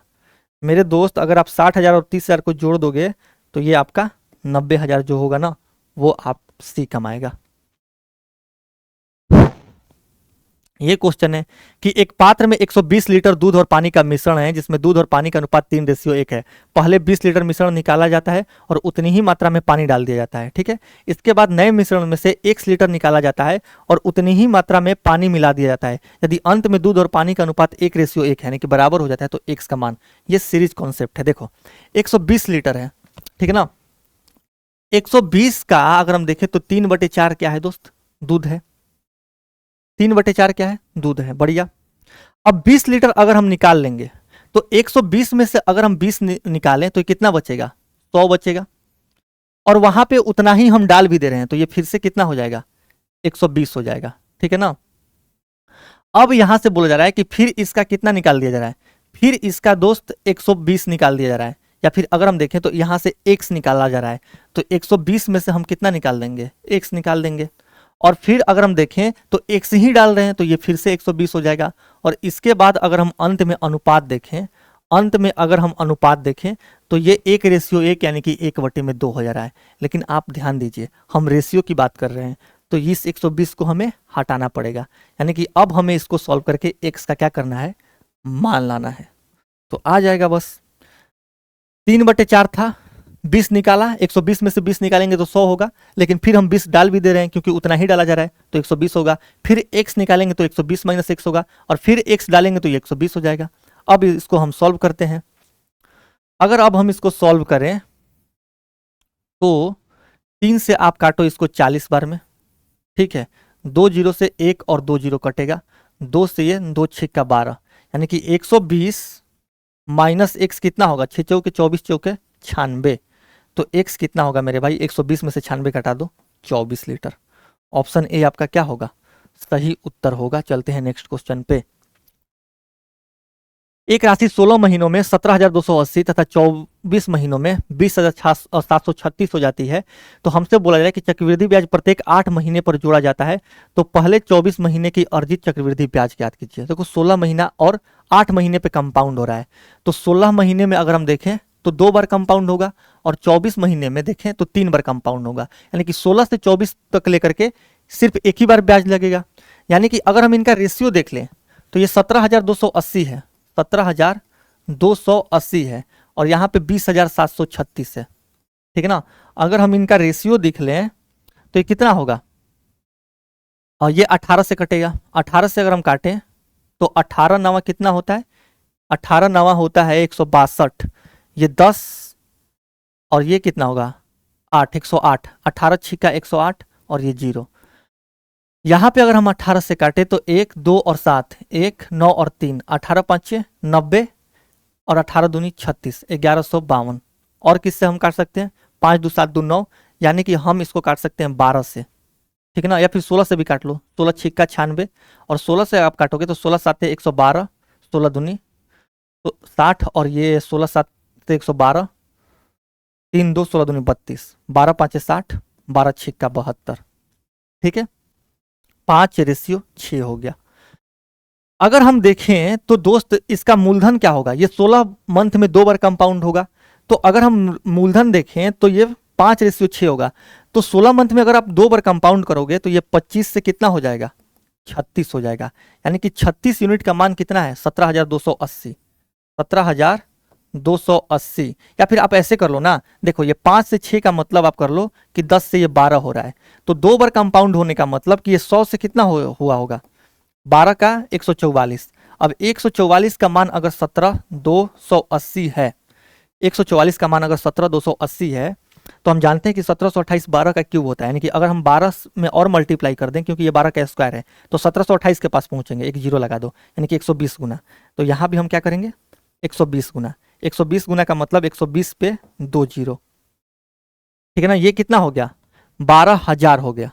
मेरे दोस्त? अगर आप 60,000 और 30,000 को जोड़ दोगे तो ये आपका 90,000 जो होगा ना, वो आप सी कमाएगा। ये क्वेश्चन है कि एक पात्र में 120 लीटर दूध और पानी का मिश्रण है, जिसमें दूध और पानी का अनुपात 3:1 है। पहले 20 लीटर मिश्रण निकाला जाता है और उतनी ही मात्रा में पानी डाल दिया जाता है। ठीक है, इसके बाद नए मिश्रण में से 1 लीटर निकाला जाता है और उतनी ही मात्रा में पानी मिला दिया जाता है। यदि अंत में दूध और पानी का अनुपात 1:1 है, यानी कि बराबर हो जाता है, तो एक्स का मान। ये सीरीज कॉन्सेप्ट है। देखो 120 लीटर है, ठीक है ना। 120 का अगर हम देखें तो 3/4 क्या है दोस्त? दूध है। 3/4 क्या है? दूध है। बढ़िया। अब 20 लीटर अगर हम निकाल लेंगे तो 120 में से अगर हम 20 निकालें तो कितना बचेगा? 100 बचेगा। और वहां पे उतना ही हम डाल भी दे रहे हैं, तो ये फिर से कितना हो जाएगा? 120 हो जाएगा। ठीक है ना। अब यहां से बोला जा रहा है कि फिर इसका कितना निकाल दिया जा रहा है? फिर इसका दोस्त 120 निकाल दिया जा रहा है, या फिर अगर हम देखें तो यहां से x निकाला जा रहा है, तो 120 में से हम कितना निकाल देंगे? x निकाल देंगे। और फिर अगर हम देखें तो x ही डाल रहे हैं, तो ये फिर से 120 हो जाएगा। और इसके बाद अगर हम अंत में अनुपात देखें, अंत में अगर हम अनुपात देखें तो ये 1:1 यानी कि 1/2 हो जा रहा है। लेकिन आप ध्यान दीजिए, हम रेशियो की बात कर रहे हैं, तो इस 120 को हमें हटाना पड़ेगा, यानी कि अब हमें इसको सॉल्व करके x का क्या करना है? मान लाना है। तो आ जाएगा बस 3/4 था, 20 निकाला, 120 में से 20 निकालेंगे तो 100 होगा, लेकिन फिर हम 20 डाल भी दे रहे हैं क्योंकि उतना ही डाला जा रहा है, तो 120 होगा। फिर x निकालेंगे तो 120 - x होगा, और फिर x डालेंगे तो ये 120 हो जाएगा। अब इसको हम सॉल्व करते हैं। अगर अब हम इसको सॉल्व करें तो 3 से आप काटो इसको 40 बार में। ठीक है, 2 जीरो से 1 और 2 जीरो कटेगा, 2 से ये 2 6 12, यानी कि 120 - x कितना होगा? 6 चौके 24 चौके 96। तो x कितना होगा मेरे भाई? 120 में से 96 घटा दो, 24 लीटर। ऑप्शन ए आपका क्या होगा? सही उत्तर होगा। चलते हैं नेक्स्ट क्वेश्चन पे। एक राशि 16 महीनों में 17,280 तथा 24 महीनों में 20,736 हो जाती है। तो हमसे बोला जा रहा है कि चक्रवृद्धि ब्याज प्रत्येक 8 महीने पर जोड़ा जाता है, तो पहले 24 महीने की अर्जित चक्रवृद्धि ब्याज ज्ञात कीजिए। देखो 16 महीना और 8 महीने पे कंपाउंड हो रहा है, तो 16 महीने में अगर हम देखें तो 2 बार कंपाउंड होगा, और 24 महीने में देखें तो 3 बार कंपाउंड होगा, यानी कि 16 से 24 तक लेकर के सिर्फ एक ही बार ब्याज लगेगा। यानी कि अगर हम इनका रेशियो देख लें तो ये 17,280 है, 17,280 है, और यहाँ पे 20,736 है। ठीक है ना। अगर हम इनका रेशियो देख लें तो ये कितना होगा? और ये 18 से कटेगा, 18 से अगर हम काटें तो 18 9 कितना होता है? 18 नवा होता है 162, ये 10 और ये कितना होगा 8, 108, 18 छिक्का 108 और ये 0। यहाँ पे अगर हम 18 से काटे तो 1 2 और 7, 1 9 और 3, 18 5 90 और 18 दूनी 36, 1152। और किससे हम काट सकते हैं, 5 2 7 2 9, यानी कि हम इसको काट सकते हैं 12 से, ठीक है ना, या फिर 16 से भी काट लो, 16 छिक्का 96 और 16 से आप काटोगे तो 16 7 112, 16 दूनी तो 60 और ये 16 7 112, 3 2 16 दूनी 32, 12 5 60, 12 छिक्का 72, ठीक है, 5:6 हो गया। अगर हम देखें तो दोस्त इसका मूलधन क्या होगा, ये 16 मंथ में 2 बार कंपाउंड होगा, तो अगर हम मूलधन देखें तो ये 5:6 होगा। तो 16 मंथ में अगर आप 2 बार कंपाउंड करोगे तो ये 25 से कितना हो जाएगा, 36 हो जाएगा। यानी कि 36 यूनिट का मान कितना है, 17,280, 17,280। या फिर आप ऐसे कर लो ना, देखो ये 5 से 6 का मतलब आप कर लो कि 10 से ये 12 हो रहा है, तो 2 बार कंपाउंड होने का मतलब कि ये 100 से कितना हुआ होगा, 12 का 144। अब 144 का मान अगर 17,280 है, 144 का मान अगर 17,280 है, तो हम जानते हैं कि 1728 12 का क्यूब होता है। यानी कि अगर हम 12 में और मल्टीप्लाई कर दें, क्योंकि ये 12 का स्क्वायर है, तो 1728 के पास पहुंचेंगे, एक जीरो लगा दो, यानी कि 120 गुना। तो यहाँ भी हम क्या करेंगे, 120 गुना, 120 गुना का मतलब 120 पे 2 जीरो, ठीक है ना, ये कितना हो गया, 12,000 हो गया,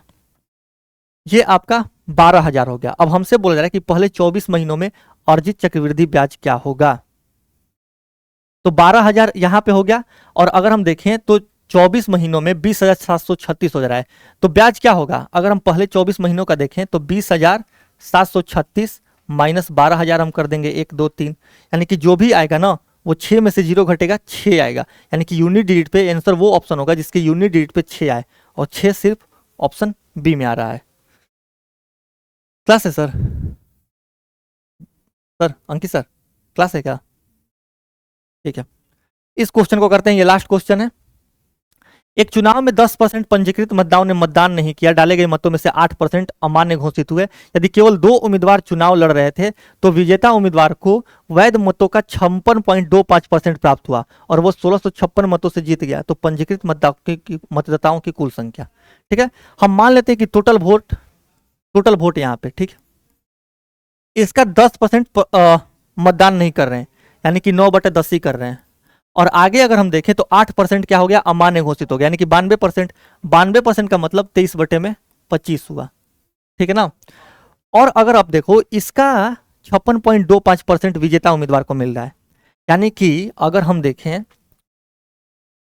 ये आपका 12,000 हो गया। अब हमसे बोला जा रहा है कि पहले 24 महीनों में अर्जित चक्रवृद्धि ब्याज क्या होगा, तो 12,000 यहां पे हो गया। और अगर हम देखें तो 24 महीनों में 20,736 हो जा रहा है, तो ब्याज क्या होगा, अगर हम पहले 24 महीनों का देखें तो 20,736 माइनस 12,000 हम कर देंगे 1 2 3, यानी कि जो भी आएगा ना वो 6 में से 0 घटेगा 6 आएगा। यानी कि यूनिट डिजिट पे आंसर वो ऑप्शन होगा जिसके यूनिट डिजिट पे 6 आए, और 6 सिर्फ ऑप्शन बी में आ रहा है। क्लास है सर, सर अंकित सर क्लास है क्या, ठीक है। इस क्वेश्चन को करते हैं, ये लास्ट क्वेश्चन है। एक चुनाव में 10% पंजीकृत मतदाताओं ने मतदान नहीं किया, डाले गए मतों में से 8% अमान्य घोषित हुए। यदि केवल 2 उम्मीदवार चुनाव लड़ रहे थे तो विजेता उम्मीदवार को वैध मतों का 56.25% प्राप्त हुआ और वो 1656 मतों से जीत गया। तो पंजीकृत मतदाताओं की कुल संख्या, ठीक है, हम मान लेते हैं कि टोटल वोट यहाँ पे, ठीक है, इसका 10% मतदान नहीं कर रहे हैं, यानी कि 9/10 ही कर रहे हैं। और आगे अगर हम देखें तो 8% क्या हो गया, अमान्य घोषित हो गया, यानी कि 92%, 92% का मतलब 23/25 हुआ, ठीक है ना। और अगर आप देखो इसका 56.25% विजेता उम्मीदवार को मिल रहा है, यानी कि अगर हम देखें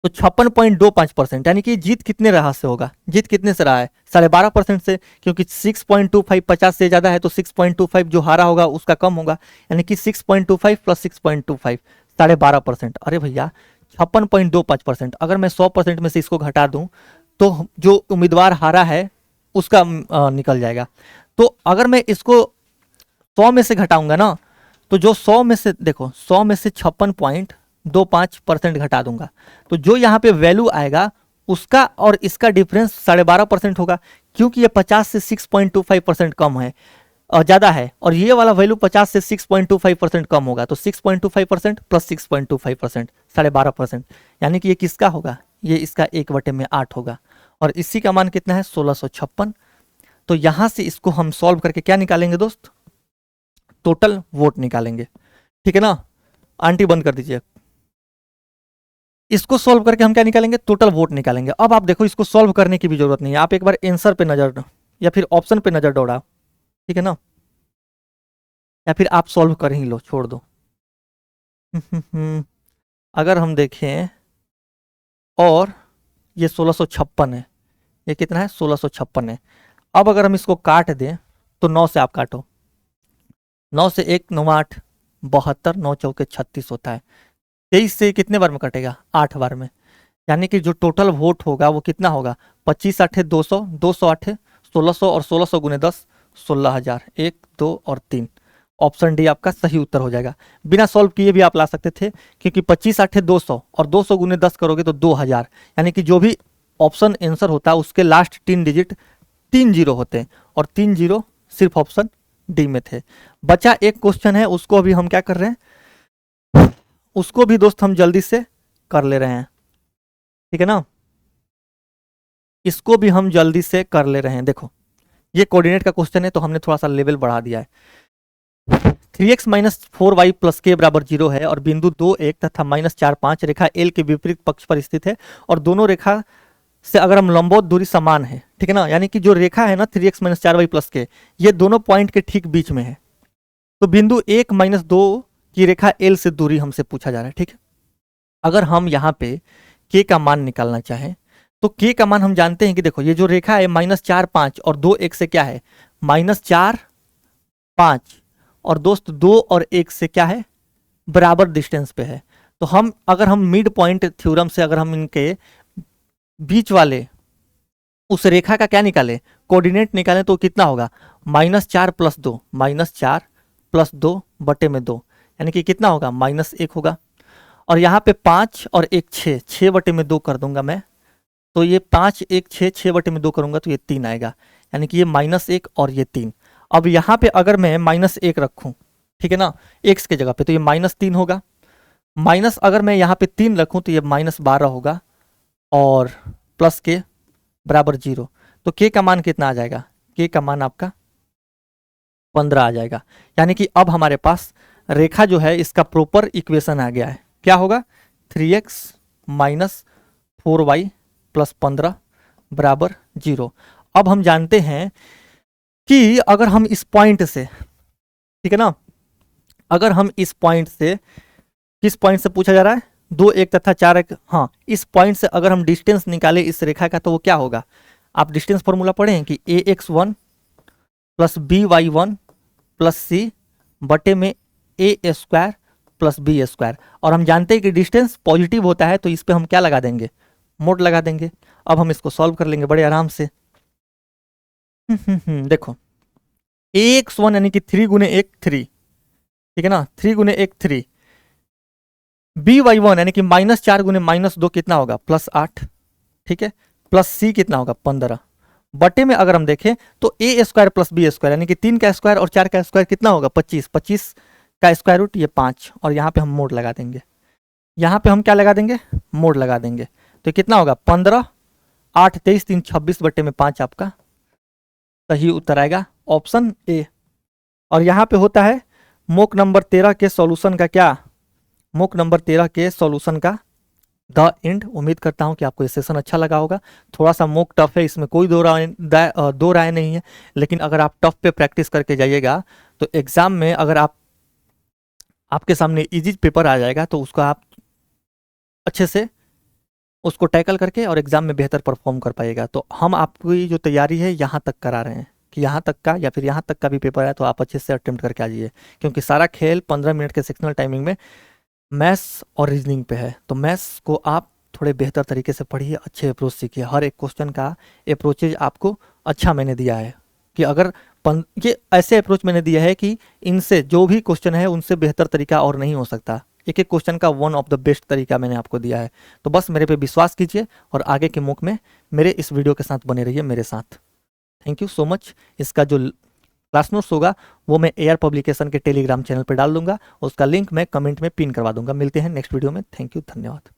तो 56.25%, यानी कि जीत कितने रहा से होगा, जीत कितने से रहा है, 12.5% से, क्योंकि 6.25 50 से ज्यादा है तो 6.25 जो हारा होगा उसका कम होगा, यानी कि 6.25 प्लस 6.25 12.5%। अरे भैया 56.25%, अगर मैं 100% में से इसको घटा दूं तो जो उम्मीदवार हारा है उसका निकल जाएगा। तो अगर मैं इसको 100 में से घटाऊंगा ना, तो जो 100 में से देखो 100 में से 56.25% घटा दूंगा, तो जो यहाँ पे वैल्यू आएगा उसका और इसका डिफरेंस 12.5% होगा, क्योंकि ये 50 से 6.25% कम है, ज्यादा है, और ये वाला वैल्यू 50 से 6.25% कम होगा, तो 6.25% प्लस 6.25% 12.5%, यानी कि ये किसका होगा, ये इसका 1/8 होगा, और इसी का मान कितना है 1656। तो यहां से इसको हम सॉल्व करके क्या निकालेंगे दोस्त, टोटल वोट निकालेंगे, ठीक है ना। आंटी बंद कर दीजिए, इसको सॉल्व करके हम क्या निकालेंगे, टोटल वोट निकालेंगे। अब आप देखो इसको सॉल्व करने की भी जरूरत नहीं है, आप एक बार आंसर पे नजर या फिर ऑप्शन पे नजर दौड़ाओ, ठीक है ना, या फिर आप सॉल्व कर ही लो, छोड़ दो। अगर हम देखें और ये 1656 है, ये कितना है 1656 है। अब अगर हम इसको काट दें तो 9 से आप काटो, 9 से 1 9 8 72, 9 चौके 36 होता है, 23 से कितने बार में कटेगा, 8 बार में, यानी कि जो टोटल वोट होगा वो कितना होगा, 25 8 200, 200 8 1600 और 1600 गुने 10 16,000, 1 2 और 3, ऑप्शन डी आपका सही उत्तर हो जाएगा। बिना सॉल्व किए भी आप ला सकते थे, क्योंकि 25 8 200 और 200 गुने 10 करोगे तो 2000, यानी कि जो भी ऑप्शन आंसर होता है उसके लास्ट 3 डिजिट 3 जीरो होते हैं, और 3 जीरो सिर्फ ऑप्शन डी में थे। बचा एक क्वेश्चन है, उसको अभी हम क्या कर रहे हैं, उसको भी दोस्त हम जल्दी से कर ले रहे हैं, ठीक है ना। इसको भी हम जल्दी से कर ले रहे हैं। देखो ये कोऑर्डिनेट का क्वेश्चन है तो हमने थोड़ा सा लेवल बढ़ा दिया है। 3x माइनस 4y प्लस के बराबर 0 है और बिंदु 2 1 तथा माइनस 4 5 रेखा एल के विपरीत पक्ष पर स्थित है और दोनों रेखा से अगर हम लंबवत दूरी समान है, ठीक है ना, यानी कि जो रेखा है ना 3x माइनस 4y प्लस के, ये दोनों पॉइंट के ठीक बीच में है। तो बिंदु 1 माइनस 2 की रेखा एल से दूरी हमसे पूछा जा रहा है, ठीक है। अगर हम यहाँ पे के का मान निकालना चाहें तो के का मान हम जानते हैं कि देखो ये जो रेखा है माइनस 4 5 और 2 1 से क्या है माइनस 4 5 और दोस्त 2 और 1 से क्या है बराबर डिस्टेंस पे है। तो हम अगर हम मिड पॉइंट थ्योरम से अगर हम इनके बीच वाले उस रेखा का क्या निकाले कोऑर्डिनेट निकालें तो कितना होगा -4 + 2 -4 + 2 बटे में 2 यानी कि कितना होगा -1 होगा। और यहाँ पे 5 और 1 6 6 बटे में 2 कर दूंगा मैं, तो ये 5 1 6 6 बटे में 2 करूंगा तो ये 3 आएगा, यानी कि ये -1 और ये 3। अब यहाँ पे अगर मैं -1 रखूं, ठीक है ना, x के जगह पे, तो ये -3 होगा। माइनस अगर मैं यहाँ पे 3 रखूं तो ये -12 होगा और प्लस के बराबर 0। तो k का मान कितना आ जाएगा, k का मान आपका 15 आ जाएगा। यानी कि अब हमारे पास रेखा जो है इसका प्रॉपर इक्वेशन आ गया है। क्या होगा 3x माइनस 4y प्लस 15 बराबर 0। अब हम जानते हैं कि अगर हम इस पॉइंट से, ठीक है ना, अगर हम इस पॉइंट से, किस पॉइंट से पूछा जा रहा है 2 1 तथा 4 1, हाँ इस पॉइंट से अगर हम डिस्टेंस निकाले इस रेखा का तो वो क्या होगा, आप डिस्टेंस फॉर्मूला पढ़े हैं कि ax1 plus by1 plus c बटे में a square plus b square. और हम जानते हैं कि डिस्टेंस पॉजिटिव होता है तो इस पे हम क्या लगा देंगे मोड लगा देंगे। अब हम इसको सॉल्व कर लेंगे बड़े आराम से। देखो ax1 यानी कि 3 गुने 1 3, ठीक है ना, 3 गुने 1 3, by1 यानी कि -4 गुने -2 कितना होगा +8, ठीक है, प्लस c कितना होगा 15 बटे में अगर हम देखें तो a square plus b square यानी कि 3 का स्क्वायर और 4 का स्क्वायर कितना होगा 25, 25 का स्क्वायर रूट ये 5 और यहाँ पे हम मोड लगा देंगे, यहाँ पे हम क्या लगा देंगे मोड लगा देंगे। तो कितना होगा 15 8 23 3 26 बटे में 5 आपका सही उत्तर आएगा ऑप्शन ए। और यहाँ पे होता है मोक नंबर 13 के सॉल्यूशन का क्या, मोक नंबर 13 के सॉल्यूशन का द एंड। उम्मीद करता हूँ कि आपको ये सेशन अच्छा लगा होगा। थोड़ा सा मोक टफ है, इसमें कोई दो राय नहीं है, लेकिन अगर आप टफ पे प्रैक्टिस करके जाइएगा तो एग्जाम में अगर आपके सामने इजी पेपर आ जाएगा तो उसको आप अच्छे से उसको टैकल करके और एग्जाम में बेहतर परफॉर्म कर पाएगा। तो हम आपकी जो तैयारी है यहाँ तक करा रहे हैं कि यहाँ तक का या फिर यहाँ तक का भी पेपर है तो आप अच्छे से अटेम्प्ट करके आ जाइए, क्योंकि सारा खेल 15 मिनट के सेक्शनल टाइमिंग में मैथ्स और रीजनिंग पे है। तो मैथ्स को आप थोड़े बेहतर तरीके से पढ़िए, अच्छे अप्रोच सीखिए। हर एक क्वेश्चन का अप्रोचेज आपको अच्छा मैंने दिया है कि अगर ये ऐसे अप्रोच मैंने दिया है कि इनसे जो भी क्वेश्चन है उनसे बेहतर तरीका और नहीं हो सकता। एक एक क्वेश्चन का वन ऑफ द बेस्ट तरीका मैंने आपको दिया है। तो बस मेरे पे विश्वास कीजिए और आगे के मुख में मेरे इस वीडियो के साथ बने रहिए मेरे साथ। Thank you so much. इसका जो क्लास नोट्स होगा वो मैं एआर पब्लिकेशन के टेलीग्राम चैनल पर डाल दूंगा, उसका लिंक मैं कमेंट में पिन करवा दूंगा। मिलते हैं नेक्स्ट वीडियो में। थैंक यू, धन्यवाद।